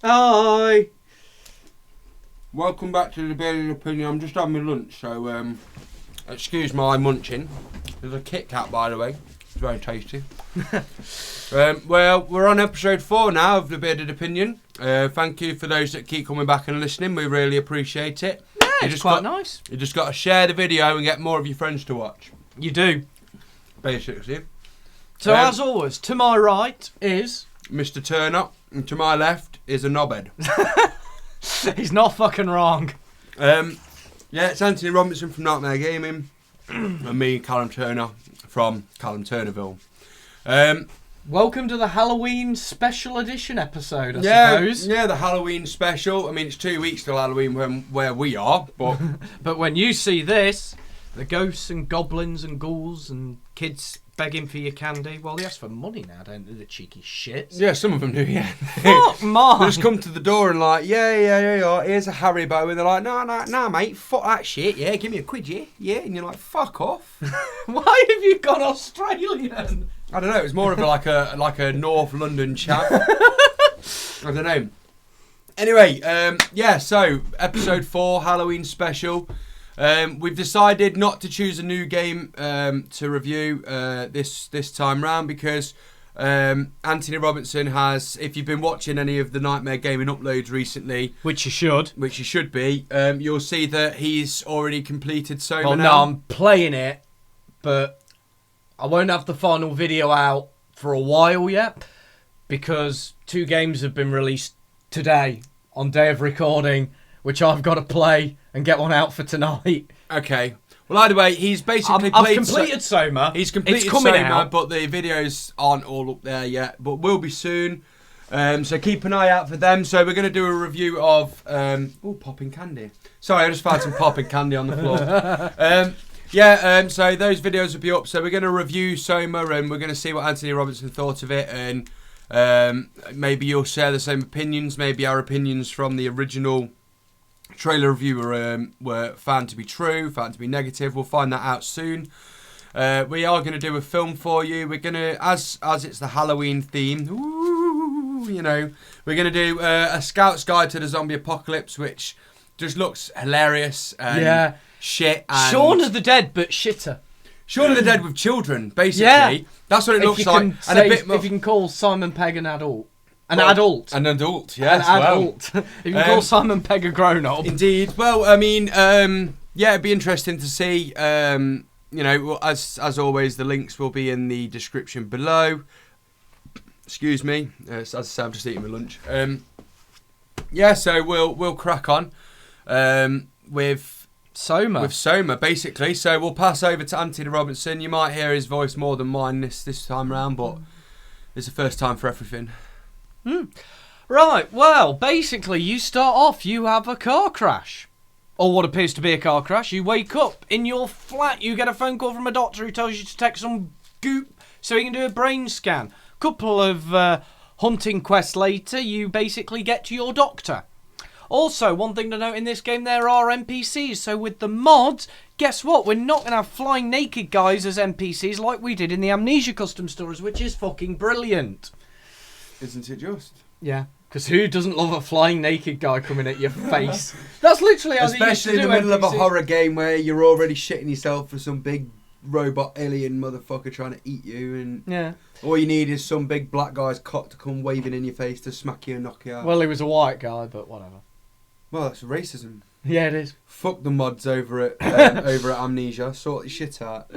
Hi. Welcome back to the Daily Opinion. I'm just having my lunch, so excuse my munching. There's a Kit Kat, by the way. It's very tasty. Well, we're on episode 4 now of the Bearded Opinion. Thank you for those that keep coming back and listening. We really appreciate it. Yeah, it's quite nice. You just got to share the video and get more of your friends to watch. You do. Basically. So as always, to my right is Mr. Turner, and to my left is a knobhead. He's not fucking wrong. Yeah, it's Anthony Robinson from Nightmare Gaming, and me, Callum Turner, from Callum Turnerville. Welcome to the Halloween special edition episode, I suppose. Yeah, the Halloween special. I mean, it's 2 weeks till Halloween where we are, but... But when you see this, the ghosts and goblins and ghouls and kids begging for your candy, well, they ask for money now, don't they, the cheeky shits? Yeah, some of them do, yeah. Fuck, man. They just come to the door and like, yeah, here's a Haribo, and they're like, no, mate, fuck that shit, yeah, give me a quid, yeah, and you're like, fuck off. Why have you gone Australian? I don't know, it was more of like a North London chap. I don't know. Anyway, so episode 4, Halloween special. We've decided not to choose a new game to review this time round because Anthony Robinson has, if you've been watching any of the Nightmare Gaming uploads recently, Which you should be, you'll see that he's already completed SOMA Well, now. no, I'm playing it, but I won't have the final video out for a while yet because 2 games have been released today on day of recording, which I've got to play and get one out for tonight. Okay. Well, either way, he's basically I've completed SOMA. He's completed it's coming SOMA, out, but the videos aren't all up there yet, but will be soon. So keep an eye out for them. So we're going to do a review of... popping candy. Sorry, I just found some popping candy on the floor. So those videos will be up. So we're going to review SOMA and we're going to see what Anthony Robinson thought of it, and maybe you'll share the same opinions. Maybe our opinions from the original trailer review were found to be true, found to be negative. We'll find that out soon. We are going to do a film for you. We're going to, as it's the Halloween theme, we're going to do a Scout's Guide to the Zombie Apocalypse, which just looks hilarious and shit. And Shaun of the Dead, but shitter. Shaun of the Dead with children, basically. Yeah. That's what it looks like. And a bit more, if you can call Simon Pegg an adult. An adult, yes. An adult. If you can call Simon Pegg a grown-up. Indeed. Well, I mean, it'd be interesting to see. As always, the links will be in the description below. Excuse me. As I say, I'm just eating my lunch. So we'll crack on with SOMA. With SOMA, basically. So we'll pass over to Anthony Robinson. You might hear his voice more than mine this time round, but it's the first time for everything. Right, well, basically you start off, you have a car crash. Or what appears to be a car crash. You wake up in your flat, you get a phone call from a doctor who tells you to take some goop so he can do a brain scan. Couple of hunting quests later, you basically get to your doctor. Also, one thing to note in this game, there are NPCs, so with the mods, guess what? We're not going to have flying naked guys as NPCs like we did in the Amnesia custom stories, which is fucking brilliant. Isn't it just? Yeah, because who doesn't love a flying naked guy coming at your face? That's literally how they used to do. Especially in the middle of a horror game where you're already shitting yourself for some big robot alien motherfucker trying to eat you, and all you need is some big black guy's cock to come waving in your face to smack you and knock you out. Well, he was a white guy, but whatever. Well, that's racism. Yeah, it is. Fuck the mods over at Amnesia. Sort your shit out.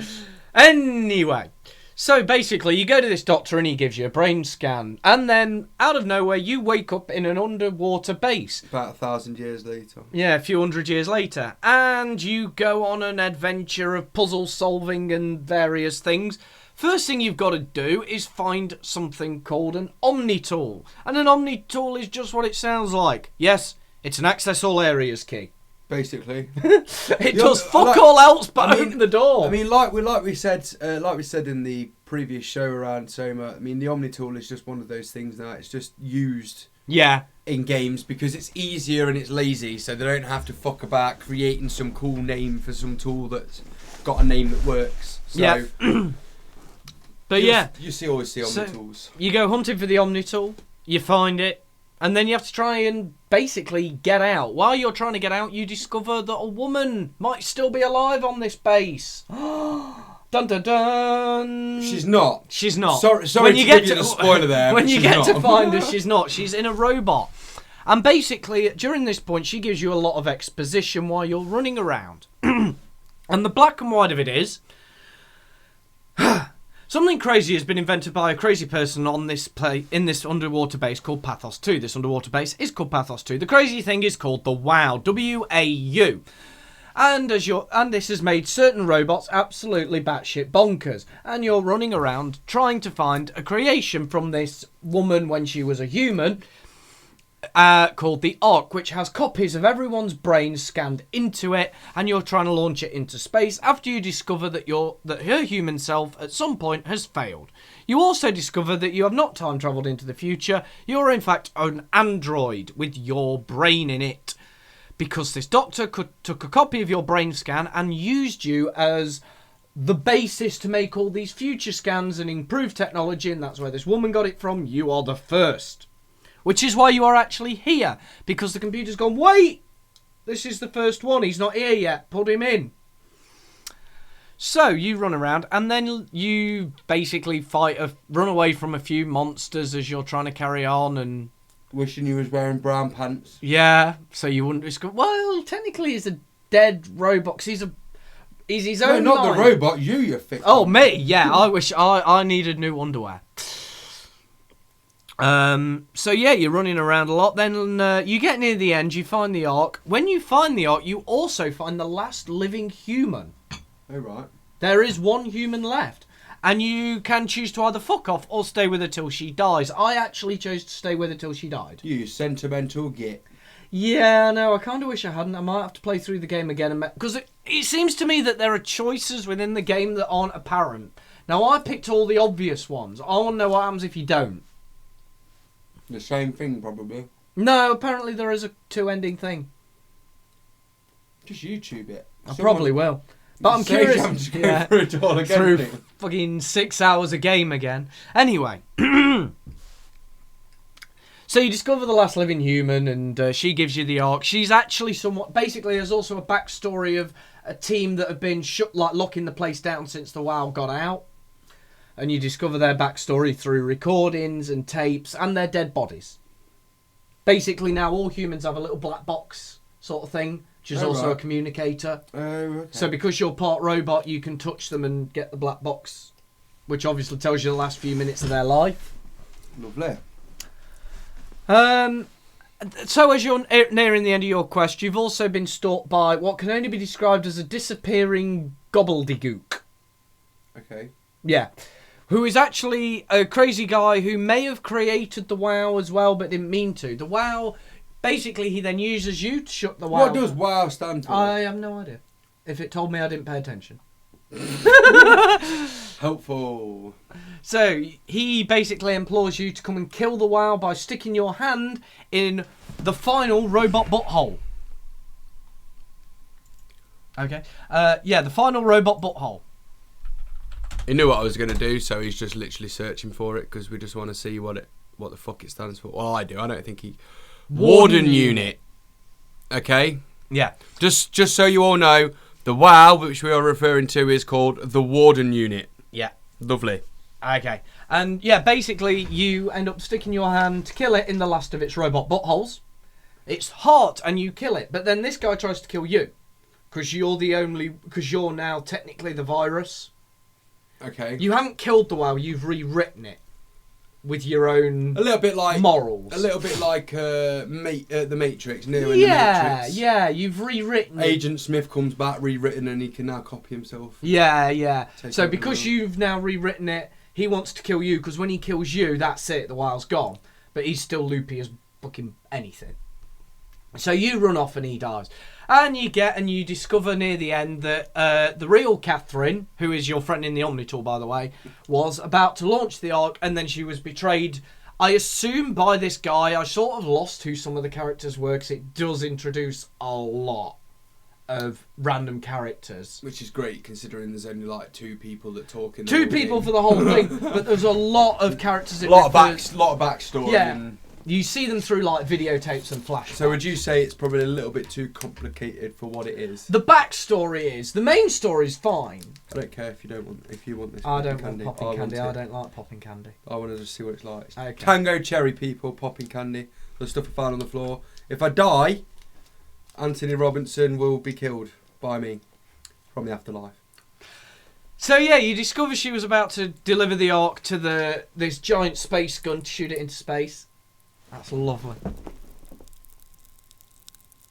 Anyway. So basically, you go to this doctor and he gives you a brain scan. And then, out of nowhere, you wake up in an underwater base. About 1,000 years later. Yeah, a few hundred years later. And you go on an adventure of puzzle solving and various things. First thing you've got to do is find something called an Omni tool. And an Omni tool is just what it sounds like. Yes, it's an access all areas key. Basically, it does all else but open the door. I mean, like we said in the previous show around SOMA. I mean, the Omni tool is just one of those things now. It's just used in games because it's easier and it's lazy, so they don't have to fuck about creating some cool name for some tool that's got a name that works. So, but you always see Omni tools. You go hunting for the Omni tool. You find it. And then you have to try and basically get out. While you're trying to get out, you discover that a woman might still be alive on this base. Dun dun dun. She's not. She's not. Sorry to give you the spoiler there. When but you she's get not. to find her, she's not. She's in a robot. And basically, during this point, she gives you a lot of exposition while you're running around. And the black and white of it is... something crazy has been invented by a crazy person on this in this underwater base called Pathos 2. This underwater base is called Pathos 2. The crazy thing is called the WOW. W-A-U. And this has made certain robots absolutely batshit bonkers. And you're running around trying to find a creation from this woman when she was a human called the Ark, which has copies of everyone's brains scanned into it, and you're trying to launch it into space after you discover that her human self at some point has failed. You also discover that you have not time travelled into the future. You're in fact an android with your brain in it, because this doctor took a copy of your brain scan and used you as the basis to make all these future scans and improve technology, and that's where this woman got it from. You are the first. Which is why you are actually here, because the computer's gone, wait, this is the first one, he's not here yet, put him in. So you run around, and then you basically run away from a few monsters as you're trying to carry on, and... Wishing you was wearing brown pants. Yeah, so you wouldn't discover... Well, technically he's a dead robot, 'cause he's his own No, not mind. the robot, you fix. Oh, me, yeah, I wish I needed new underwear. So yeah, you're running around a lot. Then you get near the end, you find the Ark. When you find the Ark, you also find the last living human. Oh, right. There is one human left. And you can choose to either fuck off or stay with her till she dies. I actually chose to stay with her till she died. You sentimental git. Yeah, no, I kind of wish I hadn't. I might have to play through the game again. Because it seems to me that there are choices within the game that aren't apparent. Now, I picked all the obvious ones. I want to know what happens if you don't. The same thing, probably. No, apparently there is a two-ending thing. Just YouTube it. I probably will. But I'm Saves curious. you having to go through it all again. Through Nick. fucking 6 hours a game again. Anyway. So you discover the last living human, and she gives you the Ark. She's actually somewhat... Basically, there's also a backstory of a team that have been locking the place down since the WoW got out. And you discover their backstory through recordings and tapes and their dead bodies. Basically, now all humans have a little black box sort of thing, which is also a communicator. Oh, okay. So because you're part robot, you can touch them and get the black box, which obviously tells you the last few minutes of their life. Lovely. So as you're nearing the end of your quest, you've also been stalked by what can only be described as a disappearing gobbledygook. Okay. Yeah. Who is actually a crazy guy who may have created the WoW as well, but didn't mean to. The WoW, basically, he then uses you to shut the WoW. What does WoW stand for? I have no idea. If it told me, I didn't pay attention. Helpful. So, he basically implores you to come and kill the WoW by sticking your hand in the final robot butthole. Okay. Yeah, the final robot butthole. He knew what I was going to do, so he's just literally searching for it because we just want to see what the fuck it stands for. Well, I do. I don't think he... Warden Unit. Okay? Yeah. Just so you all know, the WoW, which we are referring to, is called the Warden Unit. Yeah. Lovely. Okay. And, yeah, basically, you end up sticking your hand to kill it in the last of its robot buttholes. It's hot, and you kill it. But then this guy tries to kill you. Because you're now technically the virus. Okay. You haven't killed the WoW, you've rewritten it with your own a little bit like morals. A little bit like the Matrix, Neo in the Matrix. Yeah, you've rewritten Agent Smith comes back rewritten and he can now copy himself. Yeah. Take So over because the world. you've now rewritten it, he wants to kill you, because when he kills you, that's it, the WoW's gone. But he's still loopy as fucking anything. So you run off and he dies. And you discover near the end that the real Catherine, who is your friend in the Omnitool, by the way, was about to launch the Ark, and then she was betrayed, I assume, by this guy. I sort of lost who some of the characters were, because it does introduce a lot of random characters. Which is great, considering there's only like two people that talk in the Two whole people game. for the whole thing, but there's a lot of characters. lot of backstory. Yeah. And You see them through like videotapes and flashbacks. So would you say it's probably a little bit too complicated for what it is? The backstory is the main story is fine. I don't care if you want this. I don't candy. want popping candy. I don't like popping candy. I want to just see what it's like. Okay. Tango cherry people popping candy. The stuff I found on the floor. If I die, Anthony Robinson will be killed by me from the afterlife. So yeah, you discover she was about to deliver the Ark to this giant space gun to shoot it into space. That's lovely.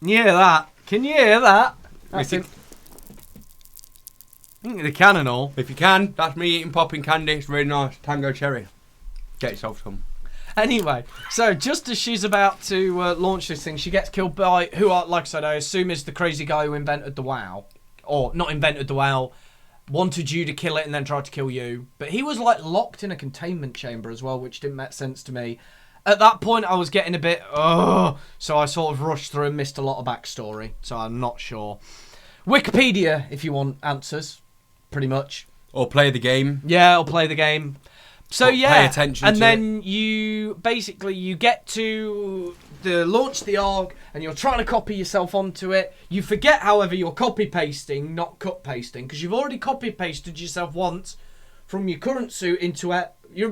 Can you hear that? Can you hear that? That's it. I think the can and all. If you can, that's me eating popping candy. It's really nice. Tango cherry. Get yourself some. Anyway, so just as she's about to launch this thing, she gets killed by like I said, I assume is the crazy guy who invented the WoW. Or not invented the WoW, wanted you to kill it and then tried to kill you. But he was like locked in a containment chamber as well, which didn't make sense to me. At that point, I was getting a bit, so I sort of rushed through and missed a lot of backstory. So I'm not sure. Wikipedia, if you want answers, pretty much. Or play the game. Yeah, I'll play the game. So yeah, pay attention and to then you get to launch the Ark, and you're trying to copy yourself onto it. You forget, however, you're copy pasting, not cut pasting, because you've already copy pasted yourself once from your current suit into it. You're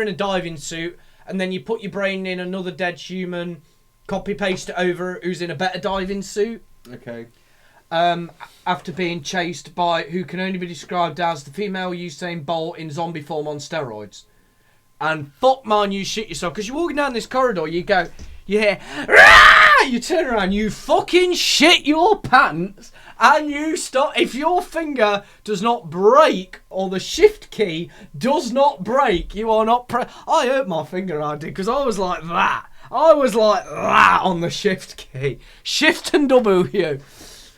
in a diving suit, and then you put your brain in another dead human, copy paste it over who's in a better diving suit. Okay. After being chased by who can only be described as the female Usain Bolt in zombie form on steroids. And fuck man, you shit yourself. Because you're walking down this corridor, you hear, Rah! You turn around, you fucking shit your pants, and you stop. If your finger does not break, or the shift key does not break, you are not I hurt my finger, I did, because I was like that. I was like that on the shift key. Shift and W.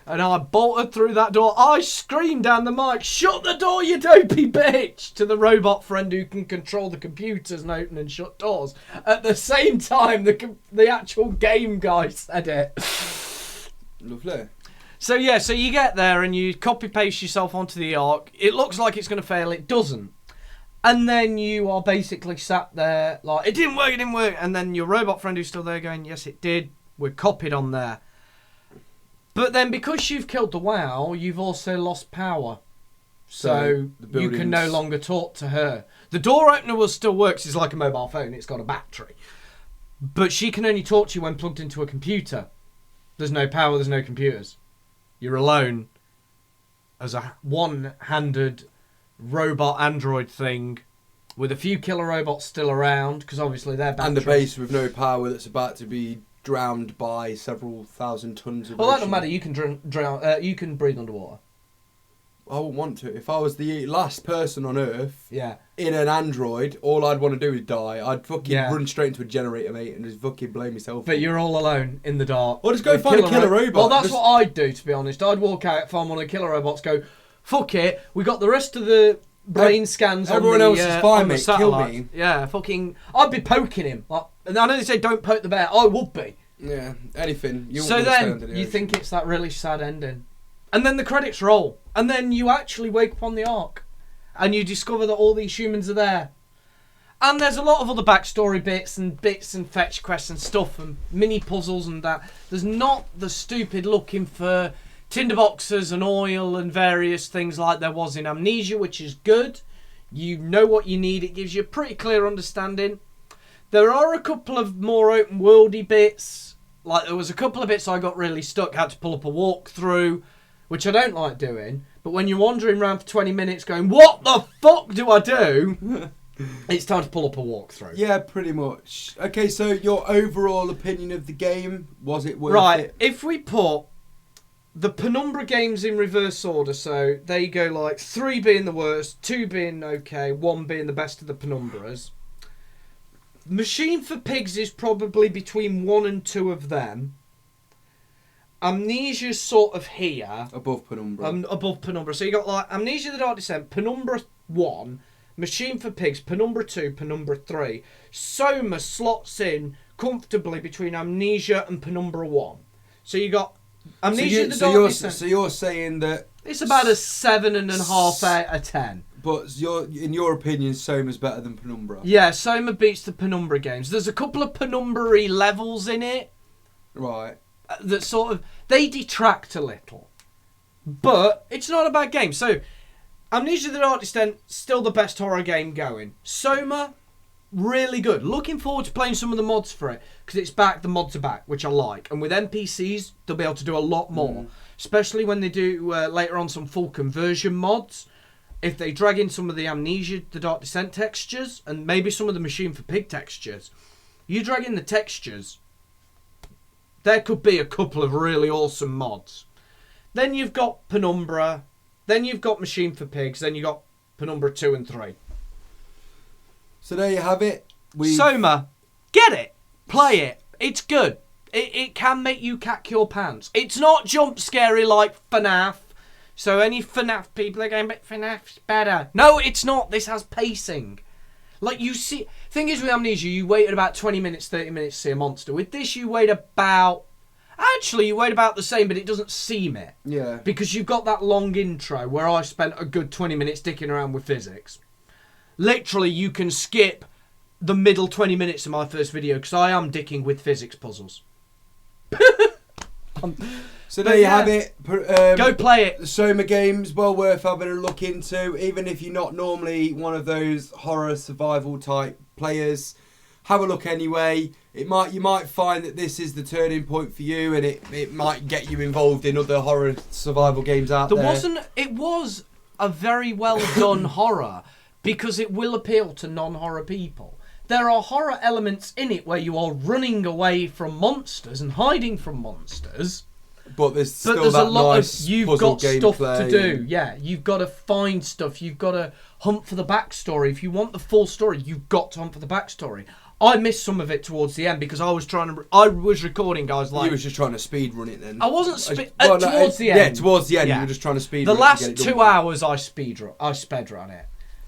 And I bolted through that door. I screamed down the mic, "Shut the door, you dopey bitch!" to the robot friend who can control the computers and open and shut doors. At the same time, the actual game guy said it. Lovely. So yeah, so you get there and you copy paste yourself onto the Ark. It looks like it's going to fail. It doesn't. And then you are basically sat there like, it didn't work. And then your robot friend who's still there going, yes, it did. We're copied on there. But then because you've killed the WoW, you've also lost power. So you can no longer talk to her. The door opener will still work. It's like a mobile phone. It's got a battery. But she can only talk to you when plugged into a computer. There's no power. There's no computers. You're alone as a one-handed robot android thing with a few killer robots still around because obviously they're batteries. And the base with no power that's about to be drowned by several thousand tons of Well, that ocean. doesn't matter. You can drown. You can breathe underwater. I wouldn't want to. If I was the last person on Earth Yeah. in an android, all I'd want to do is die. I'd fucking Yeah. run straight into a generator, mate, and just fucking blow myself But up. you're all alone in the dark. Or just go find a killer robot. Well, that's Just- what I'd do, to be honest. I'd walk out, find one of the killer robots, go, fuck it. We got the rest of the brain scans everyone on the, else is fine, on the mate. Kill satellite. me. Yeah, fucking... I'd be poking him. Like, and I know they say don't poke the bear. I would be. Yeah, anything. You So wouldn't wanna stay then, under the you ocean. think it's that really sad ending. And then the credits roll. And then you actually wake up on the Ark. And you discover that all these humans are there. And there's a lot of other backstory bits and fetch quests and stuff and mini puzzles and that. There's not the stupid looking for tinderboxes and oil and various things like there was in Amnesia, which is good. You know what you need. It gives you a pretty clear understanding. There are a couple of more open worldy bits. Like there was a couple of bits I got really stuck. Had to pull up a walkthrough, which I don't like doing. But when you're wandering around for 20 minutes going, what the fuck do I do? It's time to pull up a walkthrough. Yeah, pretty much. Okay, so your overall opinion of the game, was it worth Right, it? if we put the Penumbra games in reverse order, so they go like 3 being the worst, 2 being okay, 1 being the best of the Penumbras. Machine for Pigs is probably between 1 and 2 of them. Amnesia's sort of here. Above Penumbra. Above Penumbra. So you got like Amnesia the Dark Descent, Penumbra 1, Machine for Pigs, Penumbra 2, Penumbra 3. Soma slots in comfortably between Amnesia and Penumbra 1. So you got Amnesia the Dark Descent. So you're saying that It's about a 7.5 out of 10. But in your opinion, Soma's better than Penumbra. Yeah, Soma beats the Penumbra games. There's a couple of Penumbra-y levels in it. Right. That sort of... They detract a little. But it's not a bad game. So, Amnesia the Dark Descent, still the best horror game going. Soma, really good. Looking forward to playing some of the mods for it. Because it's back, the mods are back, which I like. And with NPCs, they'll be able to do a lot more. Especially when they do, later on, some full conversion mods. If they drag in some of the Amnesia the Dark Descent textures, and maybe some of the Machine for Pig textures, you drag in the textures, there could be a couple of really awesome mods. Then you've got Penumbra, then you've got Machine for Pigs, then you've got Penumbra 2 and 3. So there you have it. Soma, get it, play it, it's good. It can make you cack your pants. It's not jump scary like FNAF. So any FNAF people are going, but FNAF's better. No, it's not. This has pacing. Like you see, thing is with Amnesia, you waited about 20 minutes, 30 minutes to see a monster. With this, you wait about... Actually, you wait about the same, but it doesn't seem it. Yeah. Because you've got that long intro where I spent a good 20 minutes dicking around with physics. Literally, you can skip the middle 20 minutes of my first video because I am dicking with physics puzzles. So there you have it. Go play it. The Soma games, well worth having a look into. Even if you're not normally one of those horror survival type players, have a look anyway. You might find that this is the turning point for you, and it might get you involved in other horror survival games out there. It was a very well done horror because it will appeal to non-horror people. There are horror elements in it where you are running away from monsters and hiding from monsters. But there's still a lot nice of you've got stuff to do. Yeah, you've got to find stuff. You've got to hunt for the backstory. If you want the full story, you've got to hunt for the backstory. I missed some of it towards the end because I was recording, guys. Like you was just trying to speed run it then. I wasn't towards the end. Yeah, towards the end, you were just trying to speed. The last 2 hours, I sped run it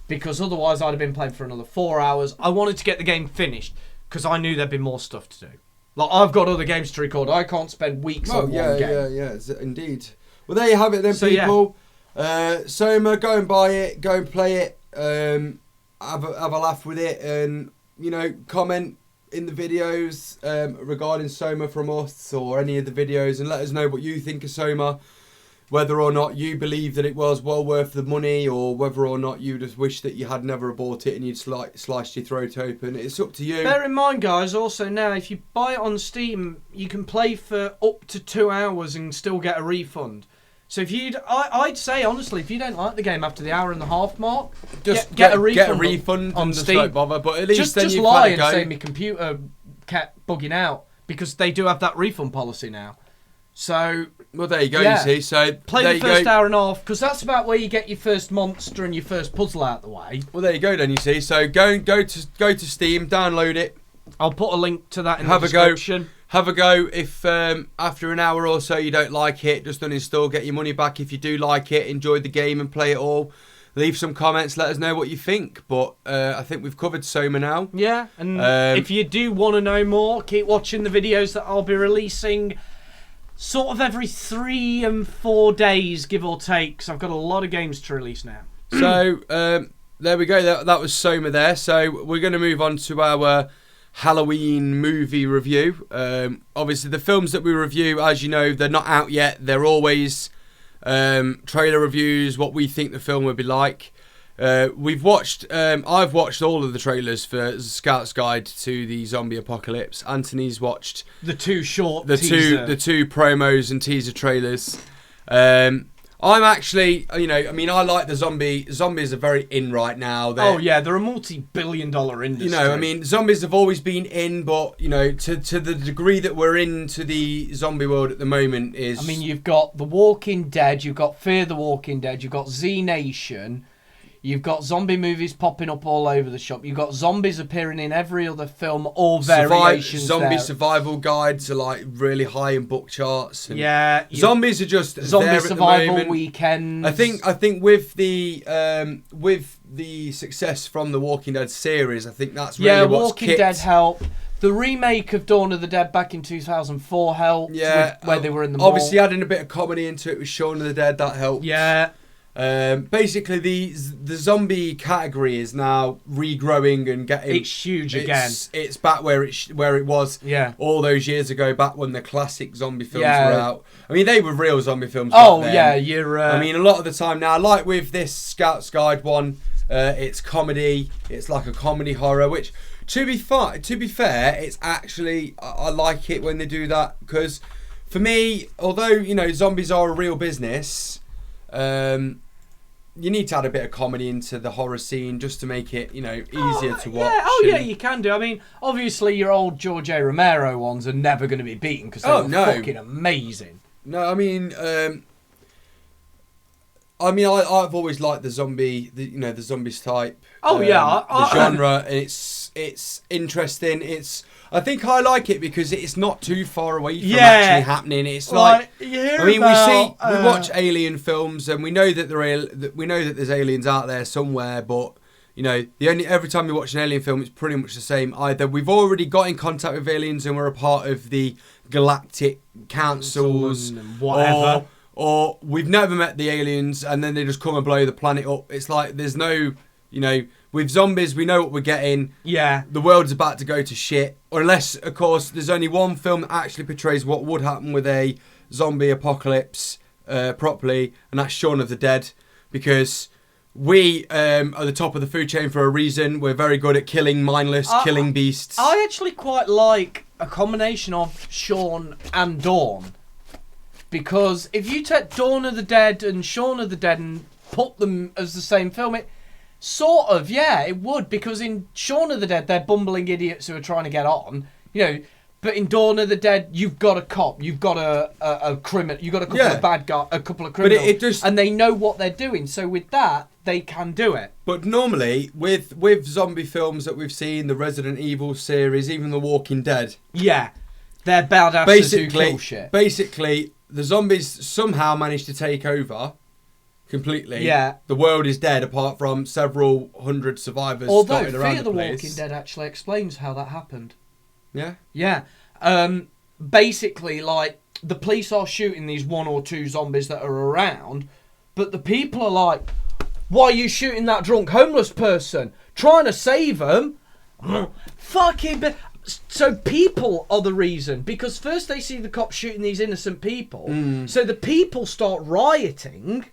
because otherwise I'd have been playing for another 4 hours. I wanted to get the game finished because I knew there'd be more stuff to do. Like, I've got other games to record. I can't spend weeks on one game. Yeah, indeed. Well, there you have it then, people. Yeah. Soma, go and buy it. Go and play it. Have a laugh with it. And, comment in the videos regarding Soma from us or any of the videos. And let us know what you think of Soma. Whether or not you believe that it was well worth the money, or whether or not you just wish that you had never bought it and you'd sliced your throat open. It's up to you. Bear in mind, guys, also now, if you buy it on Steam, you can play for up to 2 hours and still get a refund. So if I'd say, honestly, if you don't like the game after the hour and a half mark, just get a refund. Get a refund on Steam. Don't bother, but at least then just you've lie had and a go. say my computer kept bugging out, because they do have that refund policy now. So, well, there you go. You see, so play the first hour and a half, because that's about where you get your first monster and your first puzzle out of the way. Well, there you go. Then you see, so go to Steam, download it. I'll put a link to that in the description. Have a go. If after an hour or so you don't like it, just uninstall, get your money back. If you do like it, enjoy the game and play it all. Leave some comments, let us know what you think. But I think we've covered Soma now. Yeah, and if you do want to know more, keep watching the videos that I'll be releasing sort of every 3 and 4 days, give or take. So I've got a lot of games to release now. So there we go. That was Soma there. So we're going to move on to our Halloween movie review. Obviously, the films that we review, as you know, they're not out yet. They're always trailer reviews, what we think the film would be like. I've watched all of the trailers for Scout's Guide to the Zombie Apocalypse. Anthony's watched the two promos and teaser trailers. I'm actually, I like the zombies are very in right now. They're a multi-billion-dollar industry. Zombies have always been in, but, to the degree that we're into the zombie world at the moment is... you've got The Walking Dead, you've got Fear the Walking Dead, you've got Z Nation, you've got zombie movies popping up all over the shop, you've got zombies appearing in every other film, or variations Zombie survival guides are like really high in book charts. And zombies are just zombie there survival at the weekends. I think with the success from the Walking Dead series, I think that's really what's Walking Dead helped. The remake of Dawn of the Dead back in 2004 helped. Where they were in the mall. Obviously adding a bit of comedy into it with Shaun of the Dead, that helped. Yeah. Basically, the zombie category is now regrowing and getting. It's huge again. It's back where it was. Yeah. All those years ago, back when the classic zombie films Yeah. were out. I mean, they were real zombie films. Oh back then. yeah, you're. I mean, a lot of the time now, like with this Scout's Guide one, it's comedy. It's like a comedy horror, which, to be fair, it's actually I like it when they do that, because for me, although zombies are a real business, you need to add a bit of comedy into the horror scene just to make it easier to watch. Yeah, you can do. I mean, obviously your old George A. Romero ones are never going to be beaten because they're fucking amazing. No, I mean, I've always liked the zombie, the zombies type. Oh the genre. It's interesting. I think I like it because it's not too far away from actually happening. It's like we watch alien films and we know that there's aliens out there somewhere, but every time we watch an alien film, it's pretty much the same. Either we've already got in contact with aliens and we're a part of the galactic councils, whatever, or we've never met the aliens and then they just come and blow the planet up. It's like there's no, with zombies, we know what we're getting. Yeah. The world's about to go to shit. Or unless, of course, there's only one film that actually portrays what would happen with a zombie apocalypse properly, and that's Shaun of the Dead. Because we are the top of the food chain for a reason. We're very good at killing killing beasts. I actually quite like a combination of Shaun and Dawn. Because if you take Dawn of the Dead and Shaun of the Dead and put them as the same film, it sort of, it would, because in Shaun of the Dead, they're bumbling idiots who are trying to get on, but in Dawn of the Dead, you've got a cop, you've got a criminal, you've got a couple of bad guys, a couple of criminals, and they know what they're doing, so with that, they can do it. But normally, with zombie films that we've seen, the Resident Evil series, even The Walking Dead, they're badasses who kill shit. Basically, the zombies somehow manage to take over completely. Yeah. The world is dead apart from several hundred survivors. Although dotted around Fear the place. Walking Dead actually explains how that happened. Yeah? Yeah. Basically, like, the police are shooting these one or two zombies that are around, but the people are like, why are you shooting that drunk homeless person? Trying to save them? Fucking... So people are the reason, because first they see the cops shooting these innocent people, so the people start rioting,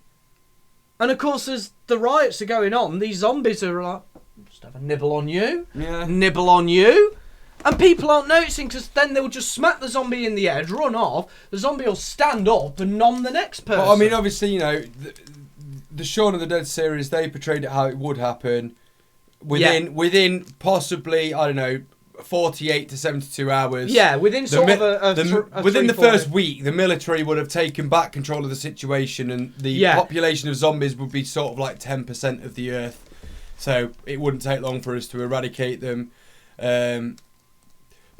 and of course as the riots are going on, these zombies are like, just have a nibble on you, nibble on you, and people aren't noticing, because then they'll just smack the zombie in the head, run off, the zombie will stand up and nom the next person. Well, I mean, obviously, the Shaun of the Dead series, they portrayed it how it would happen within possibly, I don't know, 48 to 72 hours. Yeah, within sort of within the first week, the military would have taken back control of the situation, and the population of zombies would be sort of like 10% of the earth. So it wouldn't take long for us to eradicate them. But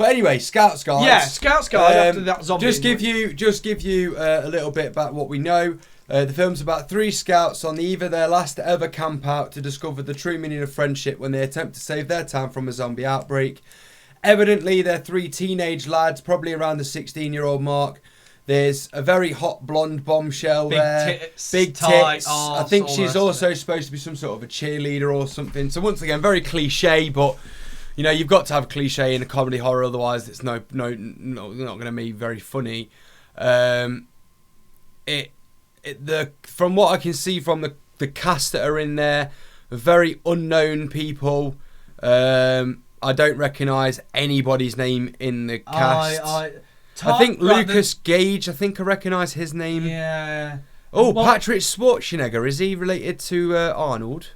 anyway, Scout's Guide. Yeah, Scout's Guide after that zombie. Just give you a little bit about what we know. The film's about 3 scouts on either their last ever camp out to discover the true meaning of friendship when they attempt to save their town from a zombie outbreak. Evidently, they're 3 teenage lads, probably around the 16-year-old mark. There's a very hot blonde bombshell there. Big tits. I think she's also supposed to be some sort of a cheerleader or something. So once again, very cliche, but you've got to have cliche in a comedy horror, otherwise it's not going to be very funny. From what I can see from the cast that are in there, very unknown people. I don't recognise anybody's name in the cast. I think Lucas Gage, I recognise his name. Yeah. Oh, Patrick Schwarzenegger, is he related to Arnold?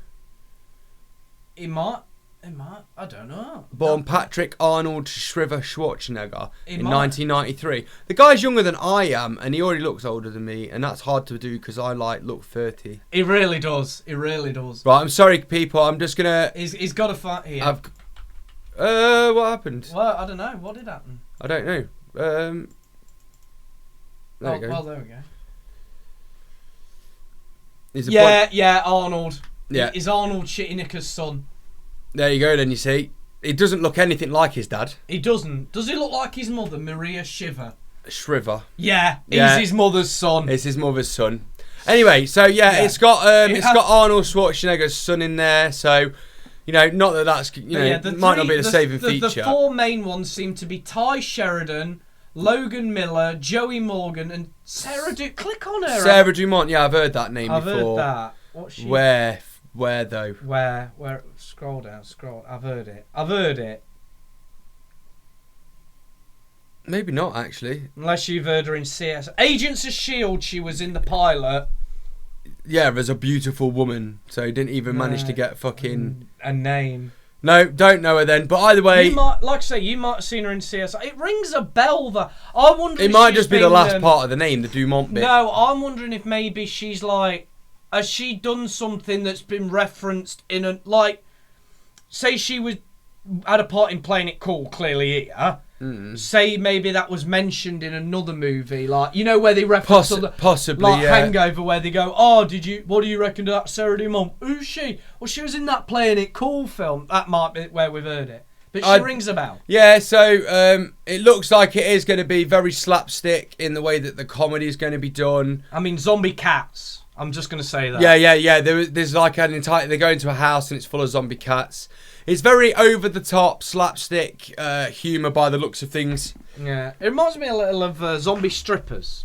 He might. I don't know. Born Patrick Arnold Shriver Schwarzenegger in 1993. The guy's younger than I am, and he already looks older than me, and that's hard to do because I look 30. He really does. Right, I'm sorry, people. I'm just gonna. He's got to fight here. What happened? Well, I don't know. What did happen? I don't know. There you go. Well, there we go. Arnold. Yeah. Is Arnold Schwarzenegger's son? There you go, then you see. He doesn't look anything like his dad. He doesn't. Does he look like his mother, Maria Shriver? Shriver. Yeah, he's his mother's son. It's his mother's son. Anyway, so Yeah. it's got It has- got Arnold Schwarzenegger's son in there. So, not that that's might not be the saving feature. The four main ones seem to be Ty Sheridan, Logan Miller, Joey Morgan, and Sarah Click on her. Sarah Dumont. Yeah, I've heard that name I've before. heard that. What's she? Where though? Where? Scroll down. I've heard it. Maybe not actually. Unless you've heard her in CS. Agents of S.H.I.E.L.D. She was in the pilot. Yeah, there's a beautiful woman, so he didn't even manage to get fucking a name. No, don't know her then. But either way, You might have seen her in CSI. It rings a bell. I wonder. It might just be the last part of the name, the Dumont bit. No, I'm wondering if maybe she's like, has she done something that's been referenced in a say she had a part in Playing It Cool, clearly here. Say maybe that was mentioned in another movie, where they reference possibly, Hangover, where they go, what do you reckon to that Sarah Dumont? Who's she? Well, she was in that Playing It Cool film. That might be where we've heard it, but she rings a bell. Yeah, so it looks like it is going to be very slapstick in the way that the comedy is going to be done. I mean, zombie cats. I'm just going to say that. Yeah. There's like an entire. They go into a house and it's full of zombie cats. It's very over the top slapstick humour by the looks of things. Yeah, it reminds me a little of Zombie Strippers.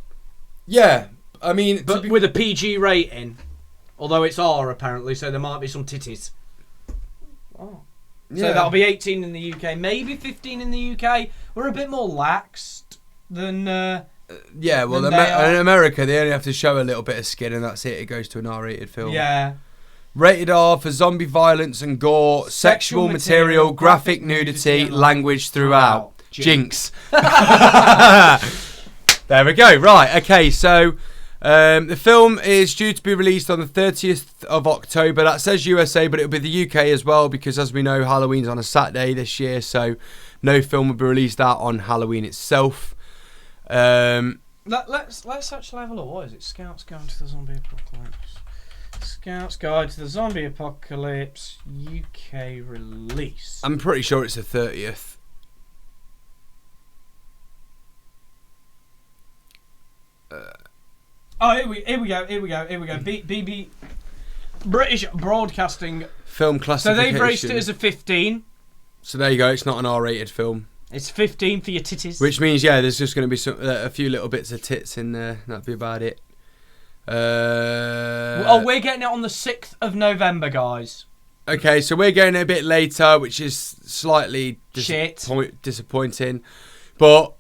Yeah, I mean, but with a PG rating, although it's R apparently, so there might be some titties. Oh, yeah. So that'll be 18 in the UK, maybe 15 in the UK. We're a bit more laxed than. Yeah, well, in America they only have to show a little bit of skin and that's it. It goes to an R-rated film. Yeah. Rated R for zombie violence and gore, sexual material, graphic nudity, language throughout. Jinx. There we go. Right, okay, so the film is due to be released on the 30th of October. That says USA, but it'll be the UK as well because, as we know, Halloween's on a Saturday this year, so no film will be released out on Halloween itself. Let's actually have a look. What is it? Scouts Going to the Zombie Apocalypse. Scouts Guide to the Zombie Apocalypse UK release. I'm pretty sure it's the 30th. Here we go. BB British Broadcasting Film classification. So they've raised it as a 15. So there you go. It's not an R-rated film. It's 15 for your titties. Which means, there's just going to be a few little bits of tits in there. That'd be about it. We're getting it on the 6th of November, guys. Okay, so we're going a bit later, which is slightly disappointing. But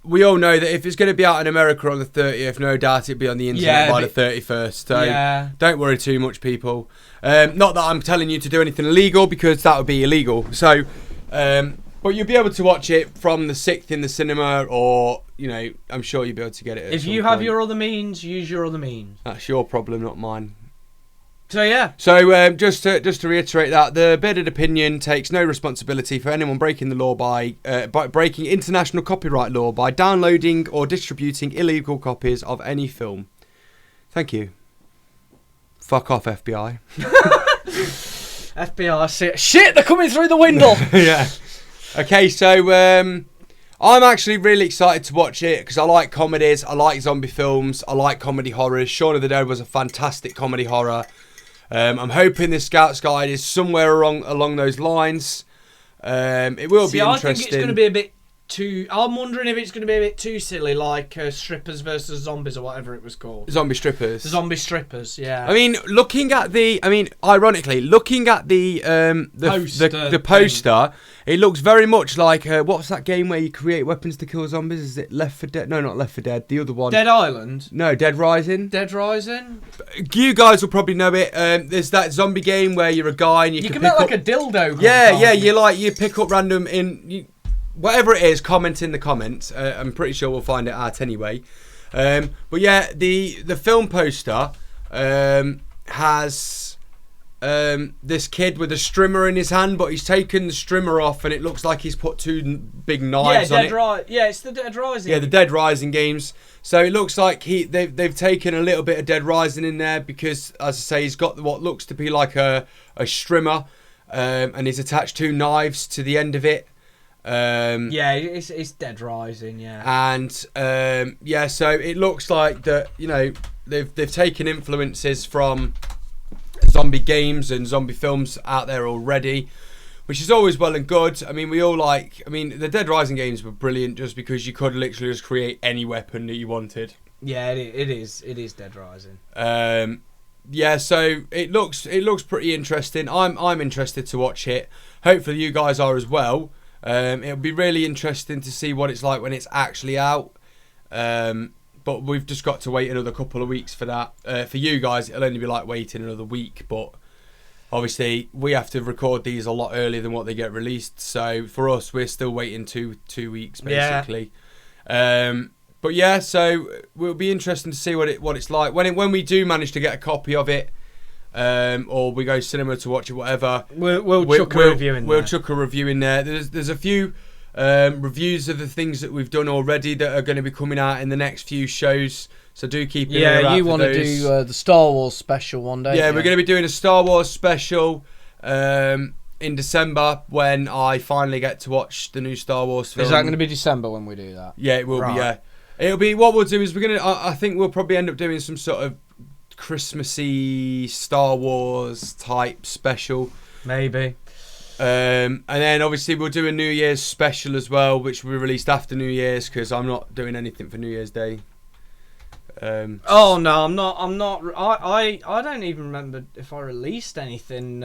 we all know that if it's going to be out in America on the 30th, no doubt it'll be on the internet by the 31st. So don't worry too much, people. Not that I'm telling you to do anything illegal, because that would be illegal. So, but you'll be able to watch it from the 6th in the cinema, or, I'm sure you'll be able to get it. If you have your other means, use your other means. That's your problem, not mine. So yeah. So just to reiterate that, the Bearded Opinion takes no responsibility for anyone breaking the law by breaking international copyright law by downloading or distributing illegal copies of any film. Thank you. Fuck off, FBI. FBI, shit, they're coming through the window. Yeah. Okay, so I'm actually really excited to watch it because I like comedies, I like zombie films, I like comedy horrors. Shaun of the Dead was a fantastic comedy horror. I'm hoping this Scouts Guide is somewhere along those lines. It will be interesting. I think it's going to be a bit too... I'm wondering if it's going to be a bit too silly, like Strippers versus Zombies or whatever it was called. Zombie Strippers. Zombie Strippers, yeah. I mean, ironically, looking at the poster, it looks very much like what's that game where you create weapons to kill zombies? Is it Left 4 Dead? No, not Left 4 Dead. The other one. Dead Island. No, Dead Rising. Dead Rising. You guys will probably know it. There's that zombie game where you're a guy and you can make pick like a dildo. Yeah. You pick up random whatever it is. Comment in the comments. I'm pretty sure we'll find it out anyway. But yeah, the film poster has this kid with a strimmer in his hand, but he's taken the strimmer off and it looks like he's put two big knives on it. It's the Dead Rising. Yeah, the Dead Rising games. So it looks like they've taken a little bit of Dead Rising in there because, as I say, he's got what looks to be like a strimmer, and he's attached two knives to the end of it. Yeah, it's Dead Rising, yeah. And so it looks like that, you know, they've taken influences from zombie games and zombie films out there already, which is always well and good. I mean, the Dead Rising games were brilliant just because you could literally just create any weapon that you wanted. Yeah, it is Dead Rising. So it looks pretty interesting. I'm interested to watch it. Hopefully you guys are as well. It'll be really interesting to see what it's like when it's actually out. But we've just got to wait another couple of weeks for that. For you guys, it'll only be like waiting another week. But obviously, we have to record these a lot earlier than what they get released. So for us, we're still waiting two weeks basically. Yeah. But yeah, so we'll be interesting to see what it's like when we do manage to get a copy of it. Or we go cinema to watch it, whatever. We'll chuck a review in there. We'll chuck a review in there. There's a few reviews of the things that we've done already that are going to be coming out in the next few shows. So do keep an ear out for those. Yeah, you want to do the Star Wars special one day? Yeah, we're going to be doing a Star Wars special in December when I finally get to watch the new Star Wars film. Is that going to be December when we do that? Yeah, it will be. Yeah, it'll be. What we'll do is I think we'll probably end up doing some sort of Christmassy Star Wars type special, maybe. And then obviously we'll do a New Year's special as well, which will be released after New Year's because I'm not doing anything for New Year's Day. Oh no, I'm not. I don't even remember if I released anything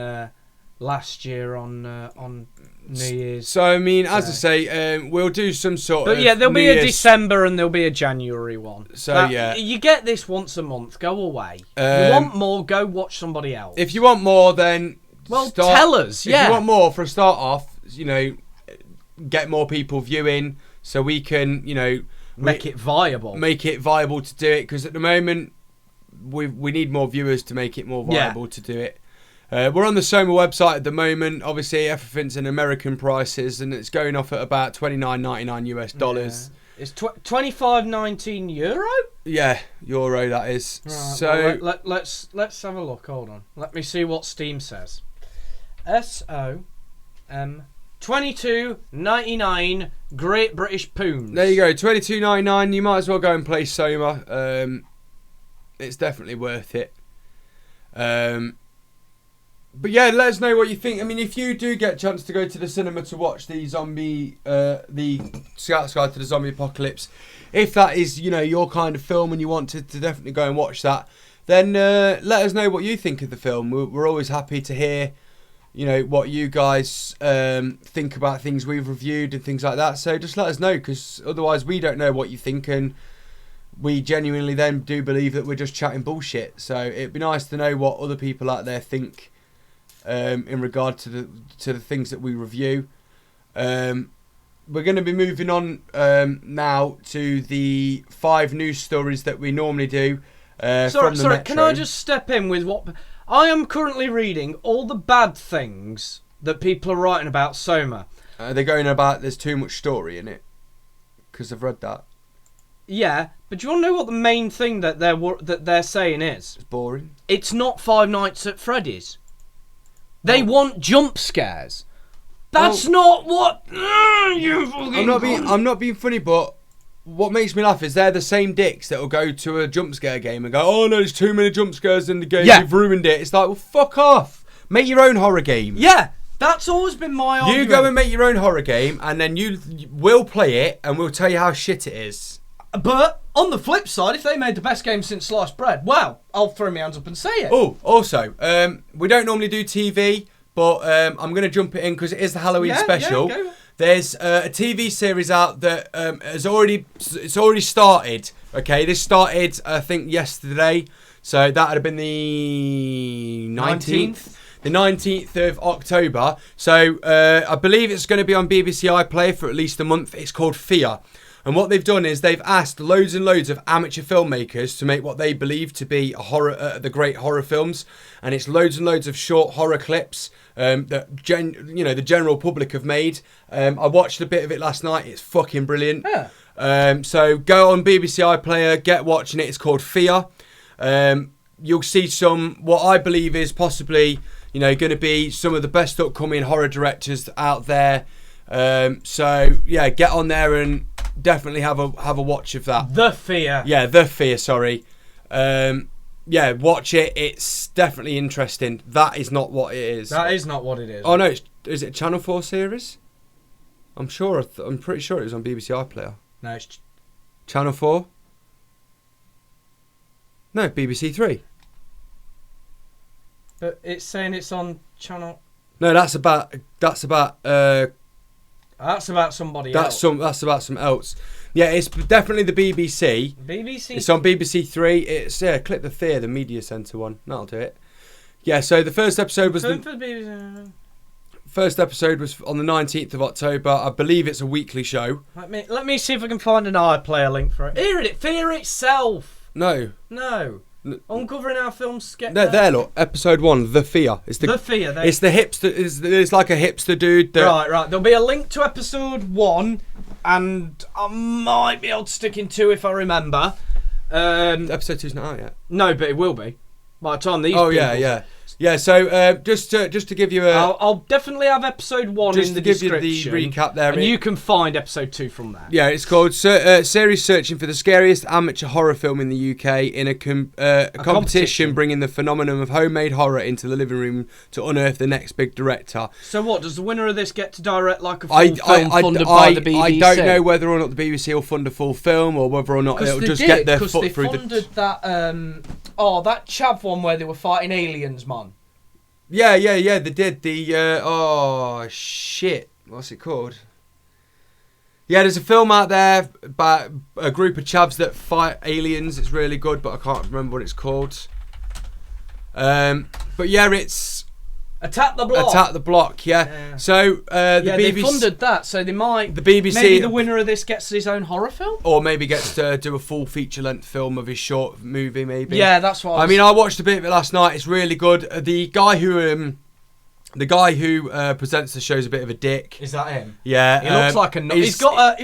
last year on New Year's. So I mean, as I say, we'll do some sort of. But yeah, there'll New be a Year's... December and there'll be a January one. So yeah, you get this once a month. Go away. You want more? Go watch somebody else. If you want more, then tell us. Yeah. If you want more, for a start off, you know, get more people viewing so we can, you know, make it viable. Make it viable to do it because at the moment we need more viewers to make it more viable to do it. We're on the SOMA website at the moment. Obviously, everything's in American prices, and it's going off at about $29.99 US dollars. Yeah. It's €25.19. Yeah, euro that is. Right, so well, let's have a look. Hold on. Let me see what Steam says. SOM $22.99 Great British Pounds. There you go, $22.99. You might as well go and play SOMA. It's definitely worth it. But yeah, let us know what you think. I mean, if you do get a chance to go to the cinema to watch the Scout's Guide to the Zombie Apocalypse, if that is, you know, your kind of film and you want to definitely go and watch that, then let us know what you think of the film. We're always happy to hear, you know, what you guys think about things we've reviewed and things like that. So just let us know, because otherwise we don't know what you think, and we genuinely then do believe that we're just chatting bullshit. So it'd be nice to know what other people out there think in regard to the things that we review. We're going to be moving on now to the 5 news stories that we normally do. Sorry, can I just step in with what I am currently reading? All the bad things that people are writing about SOMA. They're going about there's too much story in it, because I've read that. Yeah, but do you want to know what the main thing that they're saying is? It's boring. It's not Five Nights at Freddy's. They want jump scares. That's not what you fucking. I'm not being funny, but what makes me laugh is they're the same dicks that will go to a jump scare game and go, "Oh no, there's too many jump scares in the game. You've ruined it." It's like, well, fuck off. Make your own horror game. Yeah, that's always been my argument. You go and make your own horror game, and then we'll play it, and we'll tell you how shit it is. But on the flip side, if they made the best game since sliced bread, well, I'll throw my hands up and say it. Oh, also, we don't normally do TV, but I'm going to jump it in because it is the Halloween special. Yeah, there's a TV series out that it's already started. Okay, this started I think yesterday, so that would have been the 19th. The 19th of October. So I believe it's going to be on BBC iPlayer for at least a month. It's called Fear. And what they've done is they've asked loads and loads of amateur filmmakers to make what they believe to be the great horror films, and it's loads and loads of short horror clips that the general public have made. I watched a bit of it last night. It's fucking brilliant. Yeah. So go on BBC iPlayer, get watching it. It's called Fear. You'll see some what I believe is possibly going to be some of the best upcoming horror directors out there. So yeah, get on there and definitely have a watch of that. The Fear. Yeah, The Fear. Sorry. Yeah, watch it. It's definitely interesting. That is not what it is. That is not what it is. Oh no, is it a Channel 4 series? I'm sure. I'm pretty sure it was on BBC iPlayer. No, it's Channel 4. No, BBC 3. But it's saying it's on channel. No, that's about. That's about somebody else. That's about some else. Yeah, it's definitely the BBC. BBC. It's on BBC 3. It's click the Fear, the media centre one. That'll do it. Yeah. So the first episode was first episode was on the 19th of October. I believe it's a weekly show. Let me see if I can find an iPlayer link for it. Here it is. Fear itself. No. Uncovering our film sketch. There, look. Episode 1, The Fear. It's The Fear. It's the hipster. It's like a hipster dude. Right. There'll be a link to episode 1, and I might be able to stick in 2 if I remember. Episode 2's not out yet. No, but it will be by the time these. Oh yeah. So just to give you a, I'll definitely have episode 1 in the description. Just to give you the recap there, and you can find episode 2 from there. Yeah, it's called Series Searching for the Scariest Amateur Horror Film in the UK in a competition bringing the phenomenon of homemade horror into the living room to unearth the next big director. So what, does the winner of this get to direct like a full film funded by the BBC? I don't know whether or not the BBC will fund a full film or whether or not it'll just get their foot through the... Because they funded that, that chav one where they were fighting aliens, man. Yeah, they did. Oh, shit. What's it called? Yeah, there's a film out there about a group of chavs that fight aliens. It's really good, but I can't remember what it's called. But yeah, it's... Attack the Block. Yeah. So the BBC, they funded that, so they might. The BBC, maybe the winner of this gets his own horror film, or maybe gets to do a full feature-length film of his short movie. Maybe. Yeah, that's what. I mean, I watched a bit of it last night. It's really good. The guy who presents the show's a bit of a dick. Is that him? Yeah. He looks like a. He's got the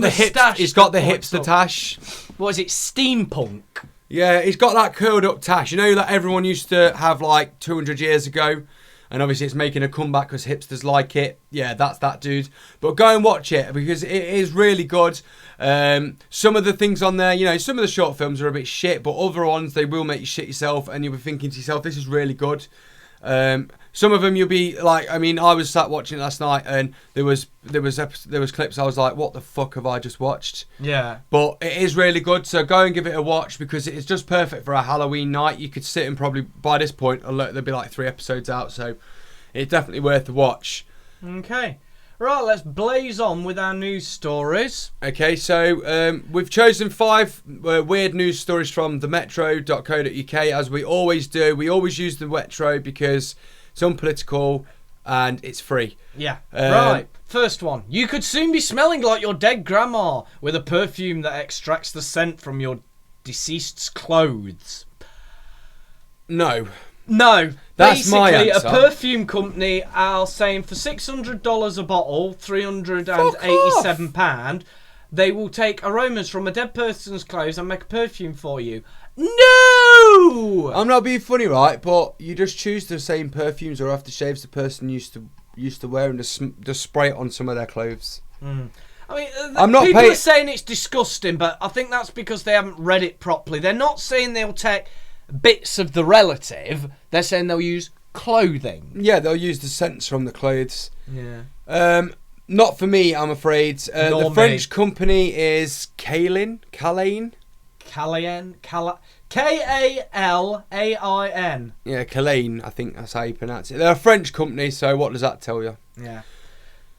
hipster tash. What is it? Steampunk. Yeah, he's got that curled up tash. You know that everyone used to have like 200 years ago. And obviously it's making a comeback because hipsters like it. Yeah, that's that dude. But go and watch it because it is really good. Some of the things on there, you know, some of the short films are a bit shit, but other ones, they will make you shit yourself and you'll be thinking to yourself, this is really good. Some of them you'll be like, I mean, I was sat watching it last night and there was clips I was like, what the fuck have I just watched? Yeah. But it is really good, so go and give it a watch because it is just perfect for a Halloween night. You could sit and probably, by this point, there'll be like 3 episodes out, so it's definitely worth the watch. Okay. Right, let's blaze on with our news stories. Okay, so we've chosen 5 weird news stories from themetro.co.uk, as we always do. We always use the Metro because it's unpolitical and it's free. Yeah. Right. First one. You could soon be smelling like your dead grandma with a perfume that extracts the scent from your deceased's clothes. No. That's my answer. A perfume company are saying for $600 a bottle, £387, they will take aromas from a dead person's clothes and make a perfume for you. No! I'm not being funny, right? But you just choose the same perfumes or aftershaves the person used to wear and just spray it on some of their clothes. Mm. I mean, people are saying it's disgusting, but I think that's because they haven't read it properly. They're not saying they'll take bits of the relative. They're saying they'll use clothing. Yeah, they'll use the scents from the clothes. Yeah. Not for me, I'm afraid. The French company is Kalain. K-A-L-A-I-N. Yeah, Kalain, I think that's how you pronounce it. They're a French company, so what does that tell you? Yeah.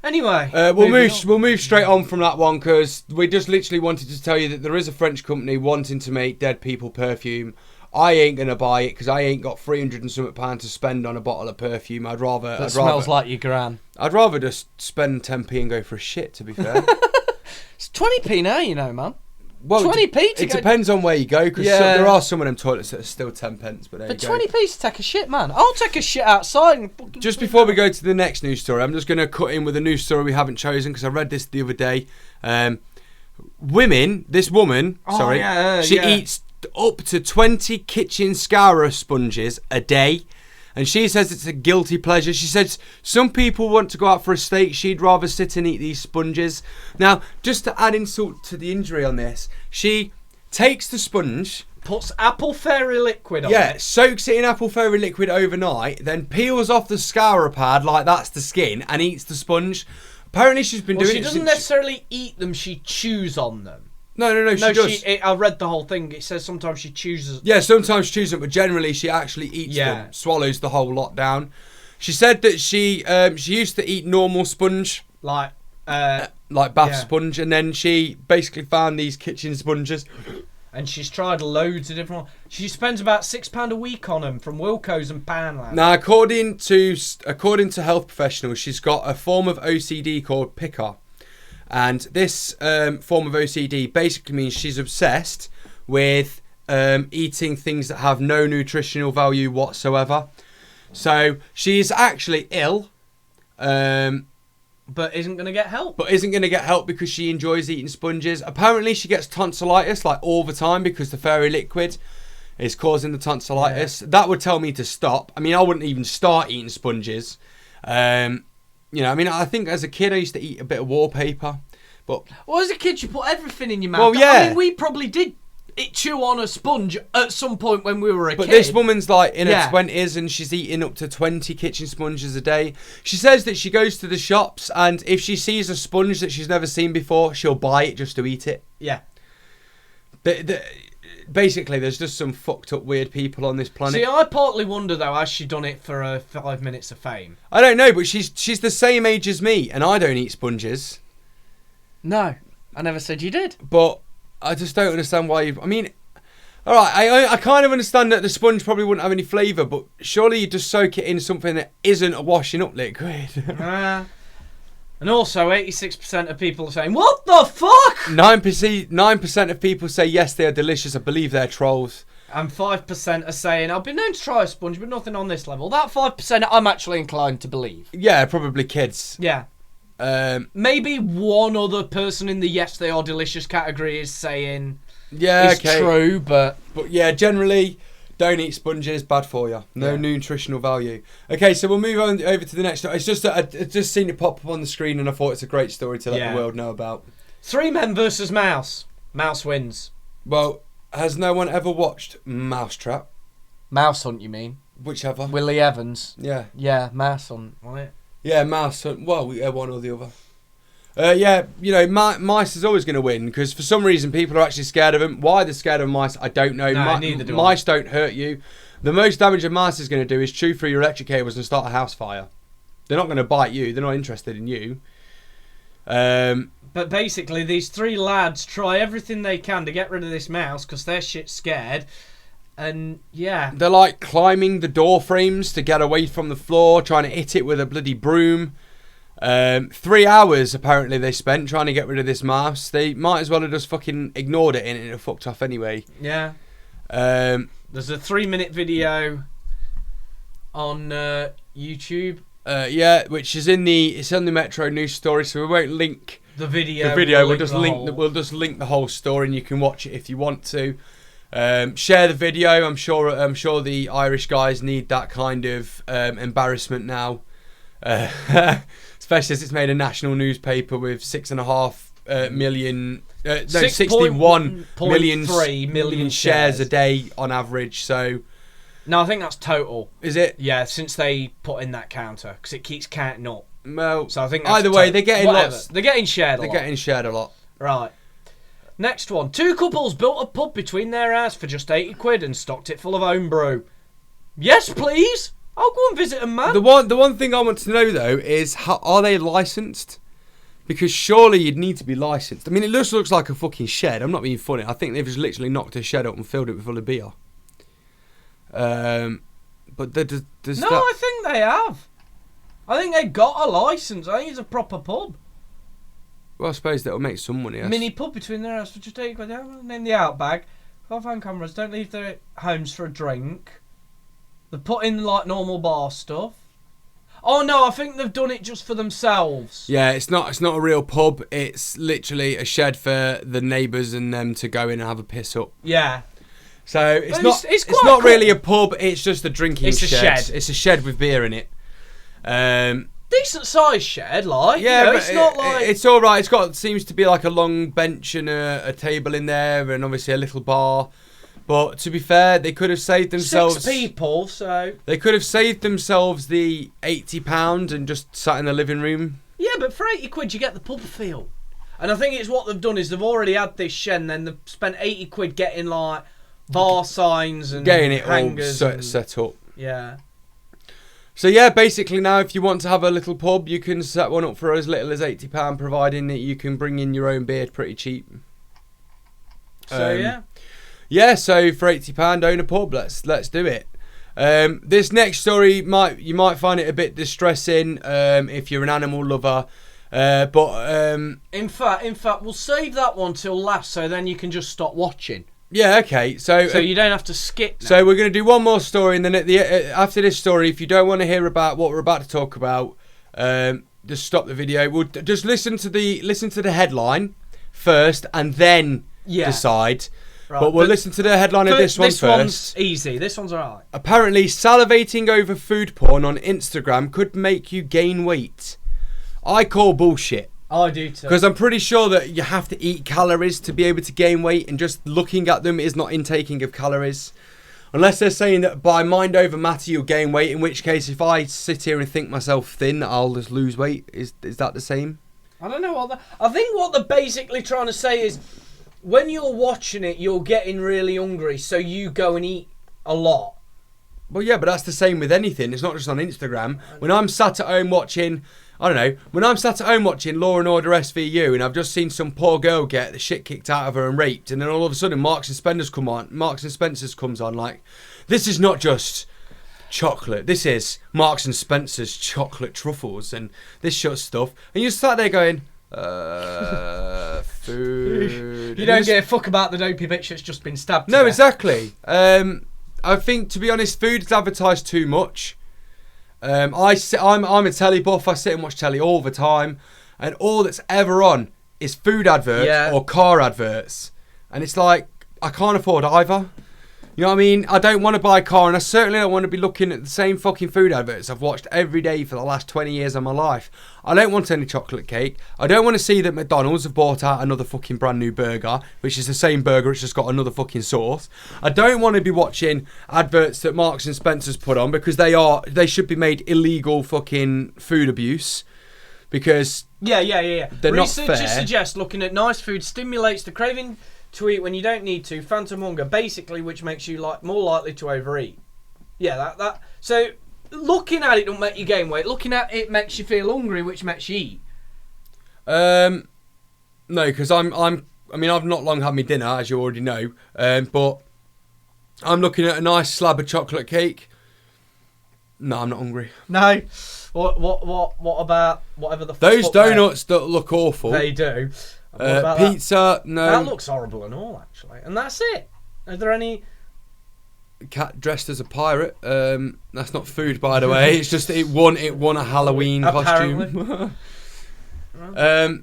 Anyway, we'll move straight on from that one because we just literally wanted to tell you that there is a French company wanting to make dead people perfume. I ain't gonna buy it because I ain't got £300 and something to spend on a bottle of perfume. Smells like your gran. I'd rather just spend 10p and go for a shit. To be fair, it's 20p now, you know, man. Well, 20p. It depends on where you go because there are some of them toilets that are still 10 pence. But 20p to take a shit, man. I'll take a shit outside. And just before we go to the next news story, I'm just gonna cut in with a news story we haven't chosen because I read this the other day. This woman, she eats up to 20 kitchen scourer sponges a day, And she says it's a guilty pleasure. She says some people want to go out for a steak. She'd rather sit and eat these sponges. Now, just to add insult to the injury on this, she takes the sponge, puts apple fairy liquid on yeah, it. soaks it in apple fairy liquid overnight, then peels off the scourer pad like that's the skin and eats the sponge. Apparently she's been doing it. She doesn't necessarily eat them, she chews on them. No, she does. I read the whole thing. It says sometimes she chooses. Yeah, sometimes she chews them, but generally she actually eats them, swallows the whole lot down. She said that she used to eat normal sponge, like bath sponge, and then she basically found these kitchen sponges. And she's tried loads of different ones. She spends about £6 a week on them from Wilco's and Poundland. Now, according to health professionals, she's got a form of OCD called picker. And this form of OCD basically means she's obsessed with eating things that have no nutritional value whatsoever. So she's actually ill. But isn't going to get help. Because she enjoys eating sponges. Apparently she gets tonsillitis like all the time because the fairy liquid is causing the tonsillitis. Yeah. That would tell me to stop. I mean, I wouldn't even start eating sponges. I think as a kid I used to eat a bit of wallpaper. But as a kid you put everything in your mouth. Well, yeah. I mean, we probably did chew on a sponge at some point when we were a kid. But this woman's like in her 20s and she's eating up to 20 kitchen sponges a day. She says that she goes to the shops and if she sees a sponge that she's never seen before, she'll buy it just to eat it. Yeah. Basically, there's just some fucked up weird people on this planet. See, I partly wonder though, has she done it for 5 minutes of fame? I don't know, but she's the same age as me and I don't eat sponges. No, I never said you did. But I just don't understand why you... I mean, all right, I kind of understand that the sponge probably wouldn't have any flavour, but surely you just soak it in something that isn't a washing up liquid. And also, 86% of people are saying, what the fuck? 9% of people say, yes, they are delicious. I believe they're trolls. And 5% are saying, I've been known to try a sponge, but nothing on this level. That 5% I'm actually inclined to believe. Yeah, probably kids. Yeah. Maybe one other person in the yes they are delicious category is saying it's true, but yeah, generally don't eat sponges, bad for you, no nutritional value. Okay, so we'll move on over to the next story. It's just that I just seen it pop up on the screen and I thought it's a great story to let the world know about. 3 men versus mouse wins. Well, has no one ever watched Mousetrap? Mouse Hunt, you mean? Whichever. Willie Evans. Yeah, Mouse Hunt, right? Yeah, Mouse Hunt. Well, one or the other. Mice is always going to win because for some reason people are actually scared of them. Why they're scared of mice, I don't know. Neither do mice don't hurt you. The most damage a mouse is going to do is chew through your electric cables and start a house fire. They're not going to bite you. They're not interested in you. But basically, these 3 lads try everything they can to get rid of this mouse because they're shit scared. And yeah, they're like climbing the door frames to get away from the floor, trying to hit it with a bloody broom. 3 hours apparently they spent trying to get rid of this mouse. They might as well have just fucking ignored it and it fucked off anyway. Yeah. There's a 3-minute video on YouTube. Which is it's on the Metro News story, so we won't link the video. We'll just link the whole story and you can watch it if you want to. Share the video. I'm sure the Irish guys need that kind of embarrassment now, especially as it's made a national newspaper with 61 million shares a day on average. So, no, I think that's total. Is it? Yeah, since they put in that counter because it keeps counting up. Well, so I think that's either way, they're getting lots. They're getting shared. They're getting shared a lot. Right. Next one. 2 couples built a pub between their house for just 80 quid and stocked it full of home brew. Yes, please. I'll go and visit them, man. The one thing I want to know, though, is are they licensed? Because surely you'd need to be licensed. I mean, it just looks like a fucking shed. I'm not being funny. I think they've just literally knocked a shed up and filled it with full of beer. But does no, I think they have. I think they got a licence. I think it's a proper pub. Well, I suppose that'll make some money. Mini pub between their house for just 80 quid. Name the Outback. 12-hand cameras. Don't leave their homes for a drink. They put in like normal bar stuff. Oh no, I think they've done it just for themselves. Yeah, it's not a real pub. It's literally a shed for the neighbours and them to go in and have a piss up. Yeah. So it's But it's quite not cool. really a pub. It's just a drinking It's a shed. It's a shed with beer in it. Decent sized shed, like. Yeah, You know, but it's not like. it's all right. It's got seems to be like a long bench and a table in there, and obviously a little bar. But to be fair, they could have saved themselves. 6 people, so. They could have saved themselves the £80 and just sat in the living room. Yeah, but for £80 you get the pub feel. And I think it's what they've done is they've already had this shed and then they've spent £80 getting like bar signs and Getting it all hangers set up. Yeah. So yeah, basically now if you want to have a little pub, you can set one up for as little as £80, providing that you can bring in your own beer pretty cheap. So yeah. Yeah, so for £80 own a pub, let's do it. This next story you might find it a bit distressing if you're an animal lover. But in fact, we'll save that one till last, so then you can just stop watching. yeah, okay. So you don't have to skip now. So we're going to do one more story, and then after this story, if you don't want to hear about what we're about to talk about, just stop the video. We'll just listen to the headline first, and then decide. Right, but we'll listen to the headline of this one first. This one's easy. This one's alright. Apparently, salivating over food porn on Instagram could make you gain weight. I call bullshit. I do too. Because I'm pretty sure that you have to eat calories to be able to gain weight, and just looking at them is not intaking of calories. Unless they're saying that by mind over matter you'll gain weight, in which case if I sit here and think myself thin, I'll just lose weight. Is that the same? I don't know I think what they're basically trying to say is when you're watching it, you're getting really hungry, so you go and eat a lot. Well, yeah, but that's the same with anything. It's not just on Instagram. When I'm sat at home watching... I don't know, when I'm sat at home watching Law and Order SVU and I've just seen some poor girl get the shit kicked out of her and raped, and then all of a sudden Marks and Spencer's comes on, like, this is not just chocolate, this is Marks and Spencer's chocolate truffles and this sort of stuff, and you're sat there going, food. You don't give a fuck about the dopey bitch that's just been stabbed to No, death. exactly. I think, to be honest, food is advertised too much. I'm a telly buff. I sit and watch telly all the time, and all that's ever on is food adverts or car adverts, and it's like I can't afford either. You know what I mean? I don't want to buy a car, and I certainly don't want to be looking at the same fucking food adverts I've watched every day for the last 20 years of my life. I don't want any chocolate cake. I don't want to see that McDonald's have bought out another fucking brand new burger, which is the same burger, it's just got another fucking sauce. I don't want to be watching adverts that Marks and Spencer's put on, because they should be made illegal fucking food abuse. Because they're not fair. Researchers suggest looking at nice food stimulates the craving to eat when you don't need to, phantom hunger, basically, which makes you more likely to overeat. Yeah, that. So looking at it don't make you gain weight. Looking at it makes you feel hungry, which makes you eat. No, because I've not long had my dinner, as you already know. But I'm looking at a nice slab of chocolate cake. No, I'm not hungry. No. What about whatever the those donuts that look awful? They do. Pizza, no. That looks horrible and all, actually. And that's it. Are there any... Cat dressed as a pirate. That's not food, by the way. It's just it won a Halloween costume.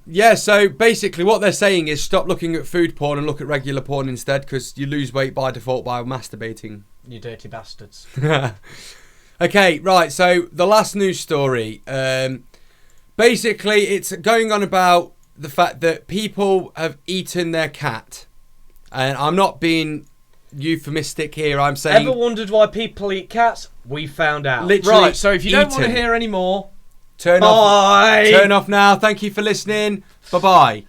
Yeah, so basically what they're saying is stop looking at food porn and look at regular porn instead, because you lose weight by default by masturbating. You dirty bastards. Okay, right, so the last news story. Basically, it's going on about the fact that people have eaten their cat. And I'm not being euphemistic here, I'm saying... Ever wondered why people eat cats? We found out. Literally right, so if you don't want to hear any more... Turn off now. Thank you for listening. Bye-bye.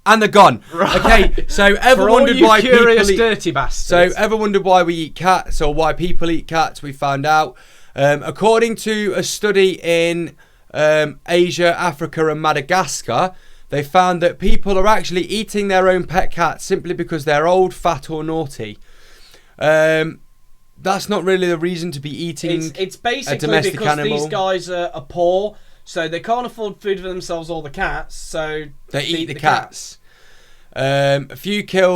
And they're gone. Right. Okay, so ever wondered why curious people eat... dirty bastards. So ever wondered why we eat cats or why people eat cats? We found out. According to a study in Asia, Africa and Madagascar, they found that people are actually eating their own pet cats simply because they're old, fat or naughty. That's not really the reason to be eating it's basically a domestic because animal. These guys are poor, so they can't afford food for themselves or the cats, so they eat the cats. A few cook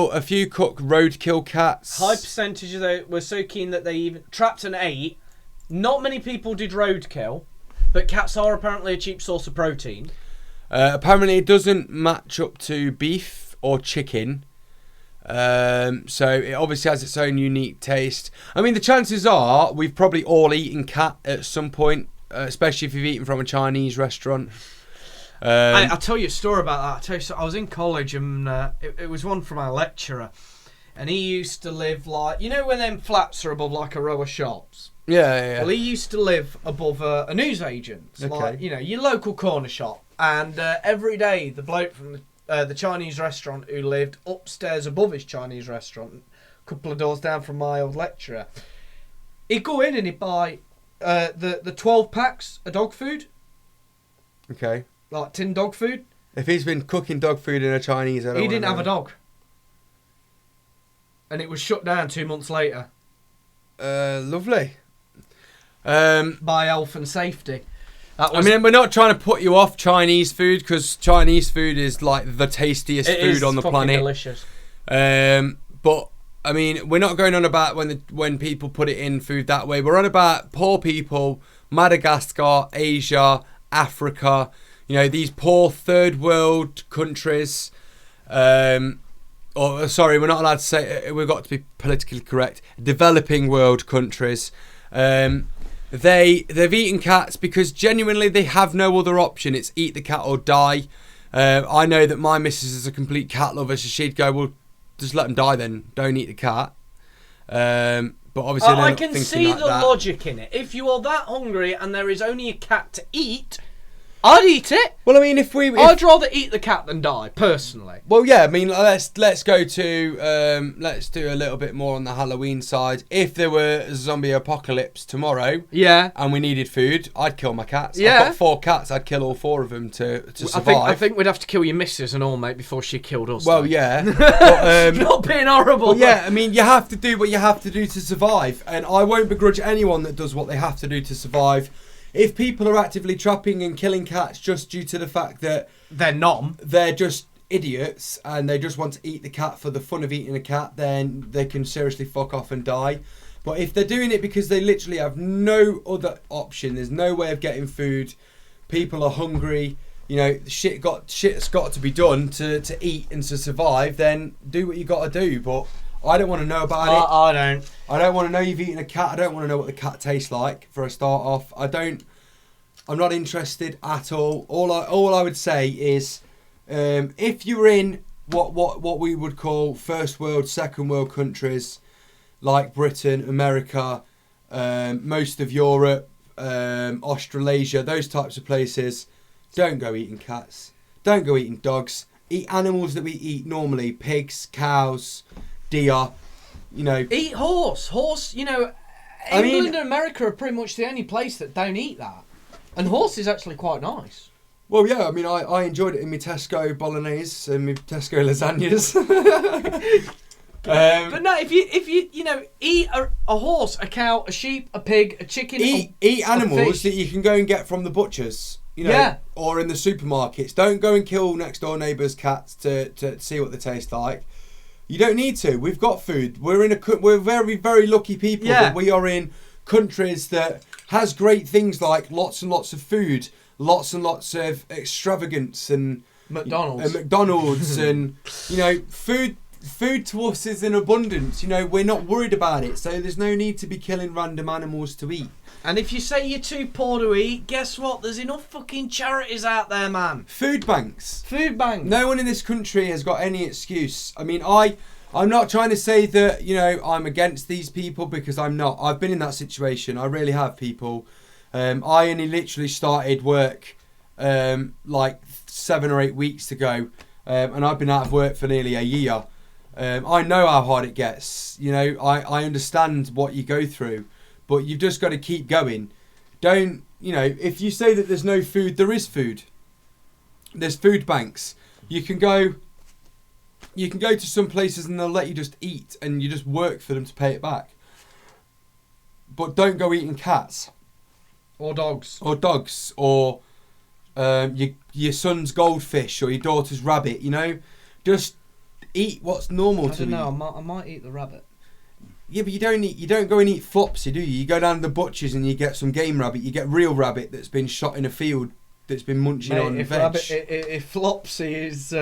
roadkill cats. High percentage of they were so keen that they even trapped and ate. Not many people did roadkill, but cats are apparently a cheap source of protein. Apparently it doesn't match up to beef or chicken. So it obviously has its own unique taste. I mean, the chances are we've probably all eaten cat at some point, especially if you've eaten from a Chinese restaurant. I'll tell you a story about that. I was in college and it was one from our lecturer, and he used to live like, you know when them flats are above like a row of shops? Yeah. Well, he used to live above a newsagent's, like, you know, your local corner shop. And every day, the bloke from the Chinese restaurant who lived upstairs above his Chinese restaurant, a couple of doors down from my old lecturer, he'd go in and he'd buy the 12 packs of dog food. Okay. Like tin dog food. If he's been cooking dog food in a Chinese, He didn't have a dog. And it was shut down 2 months later. Lovely. By health and safety. I mean, we're not trying to put you off Chinese food, because Chinese food is like the tastiest food on the planet. It is delicious. But I mean, we're not going on about when people put it in food that way. We're on about poor people, Madagascar, Asia, Africa. You know, these poor third world countries. Sorry, we're not allowed to say. We've got to be politically correct. Developing world countries. They've eaten cats because genuinely they have no other option. It's eat the cat or die. I know that my missus is a complete cat lover, so she'd go, well, just let them die then. Don't eat the cat. But obviously, I can see the logic in it. If you are that hungry and there is only a cat to eat, I'd eat it. Well, I mean, I'd rather eat the cat than die, personally. Well, yeah, I mean, let's go to let's do a little bit more on the Halloween side. If there were a zombie apocalypse tomorrow, and we needed food, I'd kill my cats. Yeah. I've got 4 cats. I'd kill all 4 of them to survive. I think we'd have to kill your missus and all, mate, before she killed us. Well, though. yeah. But, not being horrible. Well, yeah, I mean, you have to do what you have to do to survive, and I won't begrudge anyone that does what they have to do to survive. If people are actively trapping and killing cats just due to the fact that they're just idiots and they just want to eat the cat for the fun of eating a cat, then they can seriously fuck off and die. But if they're doing it because they literally have no other option, there's no way of getting food, people are hungry, you know, shit's got to be done to eat and to survive, then do what you got to do. But I don't want to know about it. I don't. I don't want to know you've eaten a cat. I don't want to know what the cat tastes like for a start off. I'm not interested at all. All I would say is, if you're in what we would call first world, second world countries, like Britain, America, most of Europe, Australasia, those types of places, don't go eating cats. Don't go eating dogs. Eat animals that we eat normally: pigs, cows, deer. You know, eat horse. You know, England and America are pretty much the only place that don't eat that. And horse is actually quite nice. Well, yeah, I mean, I enjoyed it in my Tesco bolognese and my Tesco lasagnas. But no, if you know, eat a horse, a cow, a sheep, a pig, a chicken, eat animals that you can go and get from the butchers, you know, or in the supermarkets. Don't go and kill next door neighbours' cats to see what they taste like. You don't need to. We've got food. We're very, very lucky people that we are in countries that has great things like lots and lots of food, lots and lots of extravagance and McDonald's and you know, food to us is in abundance. You know, we're not worried about it, so there's no need to be killing random animals to eat. And if you say you're too poor to eat, guess what? There's enough fucking charities out there, man. Food banks. No one in this country has got any excuse. I mean, I'm not trying to say that, you know, I'm against these people, because I'm not. I've been in that situation. I really have, people. I only literally started work like 7 or 8 weeks ago, and I've been out of work for nearly a year. I know how hard it gets. You know, I understand what you go through, but you've just got to keep going. Don't, you know, if you say that there's no food, there is food. There's food banks. You can go to some places and they'll let you just eat, and you just work for them to pay it back. But don't go eating cats. Or dogs. Or your son's goldfish or your daughter's rabbit, you know? Just eat what's normal to you. I don't know, I might eat the rabbit. Yeah, but you don't go and eat flopsy, do you? You go down to the butchers and you get some game rabbit. You get real rabbit that's been shot in a field, that's been munching on veg. If flopsy is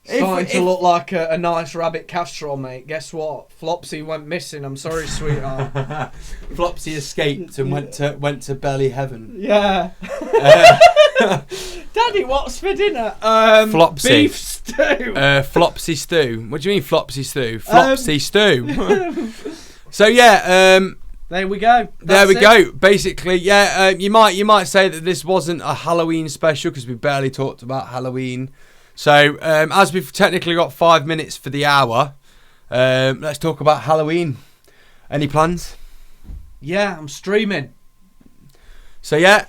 Starting to look like a nice rabbit castrol, mate. Guess what? Flopsy went missing. I'm sorry, sweetheart. Flopsy escaped and went to belly heaven. Yeah. Daddy, what's for dinner? Flopsy. Beef stew. Flopsy stew. What do you mean flopsy stew? Flopsy stew. So yeah, there we go. There we go. Basically, yeah, you might say that this wasn't a Halloween special because we barely talked about Halloween. So as we've technically got 5 minutes for the hour, let's talk about Halloween. Any plans? Yeah, I'm streaming. So yeah,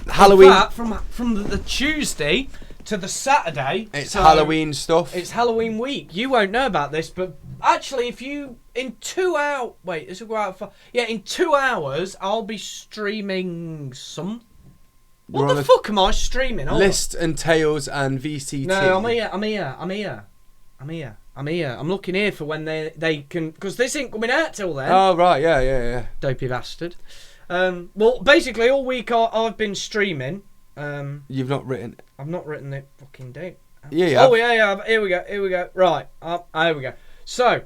Halloween. In fact, from the Tuesday to the Saturday, it's Halloween stuff. It's Halloween week. You won't know about this, but actually, if you in 2 hours, wait, this will go out for in 2 hours, I'll be streaming some. What the fuck am I streaming? List and Tales and VCT. No, I'm here. I'm looking here for when they can, because this ain't coming out till then. Oh right, yeah. Dopey bastard. Well, basically all week I've been streaming. You've not written. I've not written it fucking down. Yeah. Oh yeah. Here we go. Right. Here we go. So,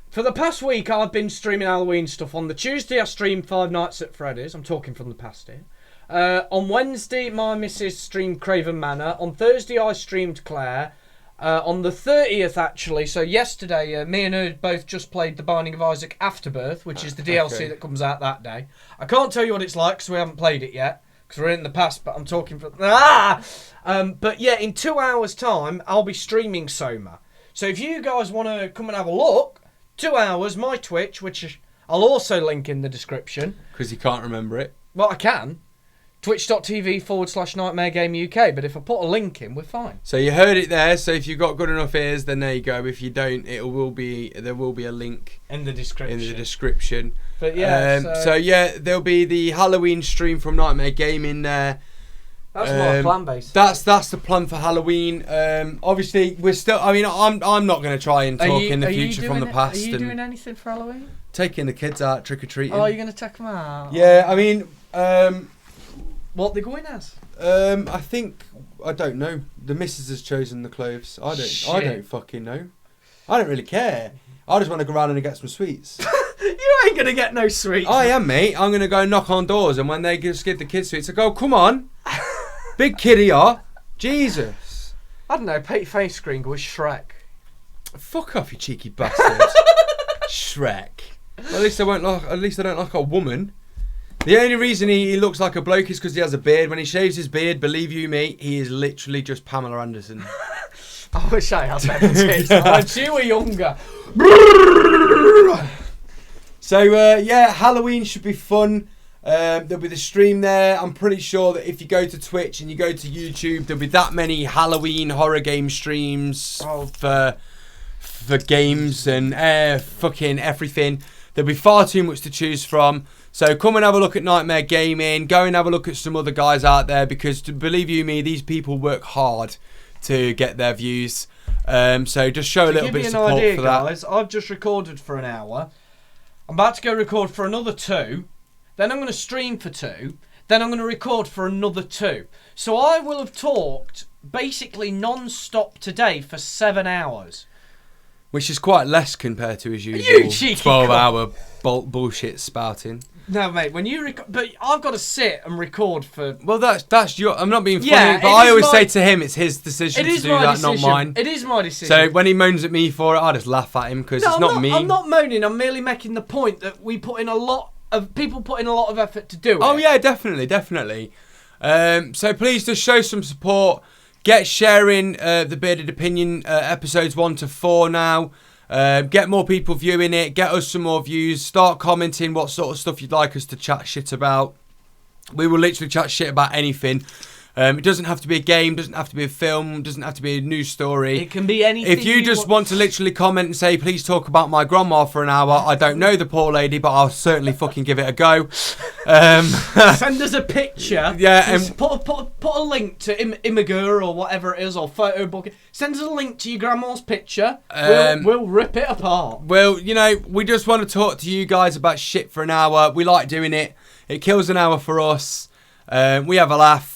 for the past week I've been streaming Halloween stuff. On the Tuesday I streamed Five Nights at Freddy's. I'm talking from the past here. On Wednesday my missus streamed Craven Manor. On Thursday I streamed Claire. On the 30th, actually, so yesterday, me and her both just played The Binding of Isaac Afterbirth, which is the DLC that comes out that day. I can't tell you what it's like because we haven't played it yet, because we're in the past, but I'm talking from... but yeah, in 2 hours' time, I'll be streaming SOMA. So if you guys want to come and have a look, 2 hours, my Twitch, which I'll also link in the description. Because you can't remember it. Well, I can. Twitch.tv/Nightmare Game UK, but if I put a link in, we're fine. So you heard it there. So if you've got good enough ears, then there you go. If you don't, there will be a link in the description. But yeah, so yeah, there'll be the Halloween stream from Nightmare Gaming there. That's my plan, basically. That's the plan for Halloween. Obviously, we're still. I mean, I'm not going to try and talk in the future from the past. Are you doing anything for Halloween? Taking the kids out trick or treating. Oh, you're going to take them out? Yeah, I mean. What they're going as? I don't know. The missus has chosen the clothes. I don't fucking know. I don't really care. I just want to go around and get some sweets. You ain't gonna get no sweets. I am, mate. I'm gonna go knock on doors, and when they just give the kids sweets, I go, "Come on, big kiddie, Jesus." I don't know. Pete face screen was Shrek. Fuck off, you cheeky bastard. Shrek. Well, at least I don't like a woman. The only reason he looks like a bloke is because he has a beard. When he shaves his beard, believe you me, he is literally just Pamela Anderson. I wish I had better tits. When you were younger. So, yeah, Halloween should be fun. There'll be the stream there. I'm pretty sure that if you go to Twitch and you go to YouTube, there'll be that many Halloween horror game streams for games and fucking everything. There'll be far too much to choose from. So come and have a look at Nightmare Gaming. Go and have a look at some other guys out there because, believe you me, these people work hard to get their views. So just show a little bit of support for that. Guys, I've just recorded for an hour. I'm about to go record for another 2. Then I'm going to stream for 2. Then I'm going to record for another 2. So I will have talked basically non-stop today for 7 hours. Which is quite less compared to his usual 12-hour bullshit spouting. No, mate, when you but I've got to sit and record for... Well, that's your... I'm not being funny, but I always say to him it's his decision to do that, not mine. It is my decision. So when he moans at me for it, I just laugh at him because it's not me. I'm not moaning, I'm merely making the point that we put in a lot of... People put in a lot of effort to do it. Oh, yeah, definitely. So please just show some support. Get sharing the Bearded Opinion episodes 1 to 4 now. Get more people viewing it. Get us some more views. Start commenting what sort of stuff you'd like us to chat shit about. We will literally chat shit about anything. It doesn't have to be a game, doesn't have to be a film, doesn't have to be a news story. It can be anything. If you just want to literally comment and say, please talk about my grandma for an hour, I don't know the poor lady, but I'll certainly fucking give it a go. Send us a picture. Yeah, and put a link to Imager or whatever it is, or photo book. Send us a link to your grandma's picture. We'll rip it apart. Well, you know, we just want to talk to you guys about shit for an hour. We like doing it. It kills an hour for us. We have a laugh.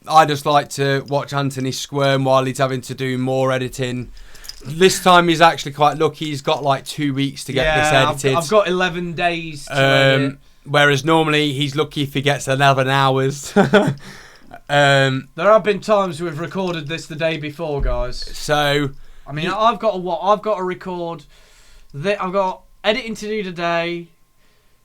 I just like to watch Anthony squirm while he's having to do more editing. This time he's actually quite lucky. He's got like 2 weeks to get this edited. I've got 11 days to edit. Whereas normally he's lucky if he gets 11 hours. There have been times we've recorded this the day before, guys. So I mean, I've got to record. I've got editing to do today.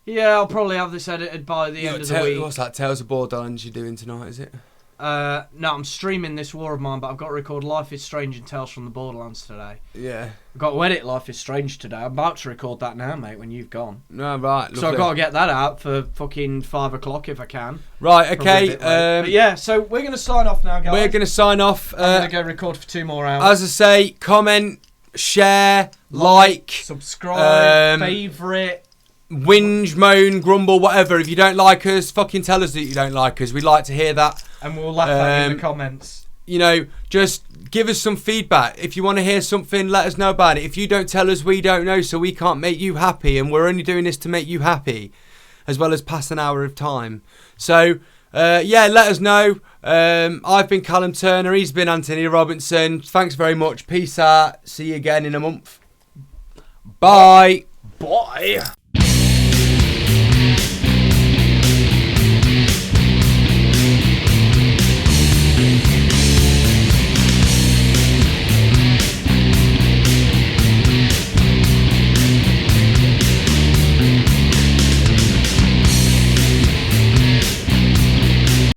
Yeah, I'll probably have this edited by the end of the week. What's that? Tales of Borderlands you're doing tonight, is it? No, I'm streaming this War of Mine, but I've got to record Life is Strange and Tales from the Borderlands today. Yeah. I've got to edit Life is Strange today. I'm about to record that now, mate, when you've gone. No, right. Lovely. So I've got to get that out for fucking 5 o'clock if I can. Right, okay. But yeah, so we're going to sign off now, guys. We're going to sign off. I'm going to go record for 2 more hours. As I say, comment, share, like, subscribe, favourite. Whinge, moan, grumble, whatever. If you don't like us, fucking tell us that you don't like us. We'd like to hear that. And we'll laugh at you in the comments. You know, just give us some feedback. If you want to hear something, let us know about it. If you don't tell us, we don't know, so we can't make you happy. And we're only doing this to make you happy, as well as pass an hour of time. So, yeah, let us know. I've been Callum Turner. He's been Anthony Robinson. Thanks very much. Peace out. See you again in a month. Bye. Bye.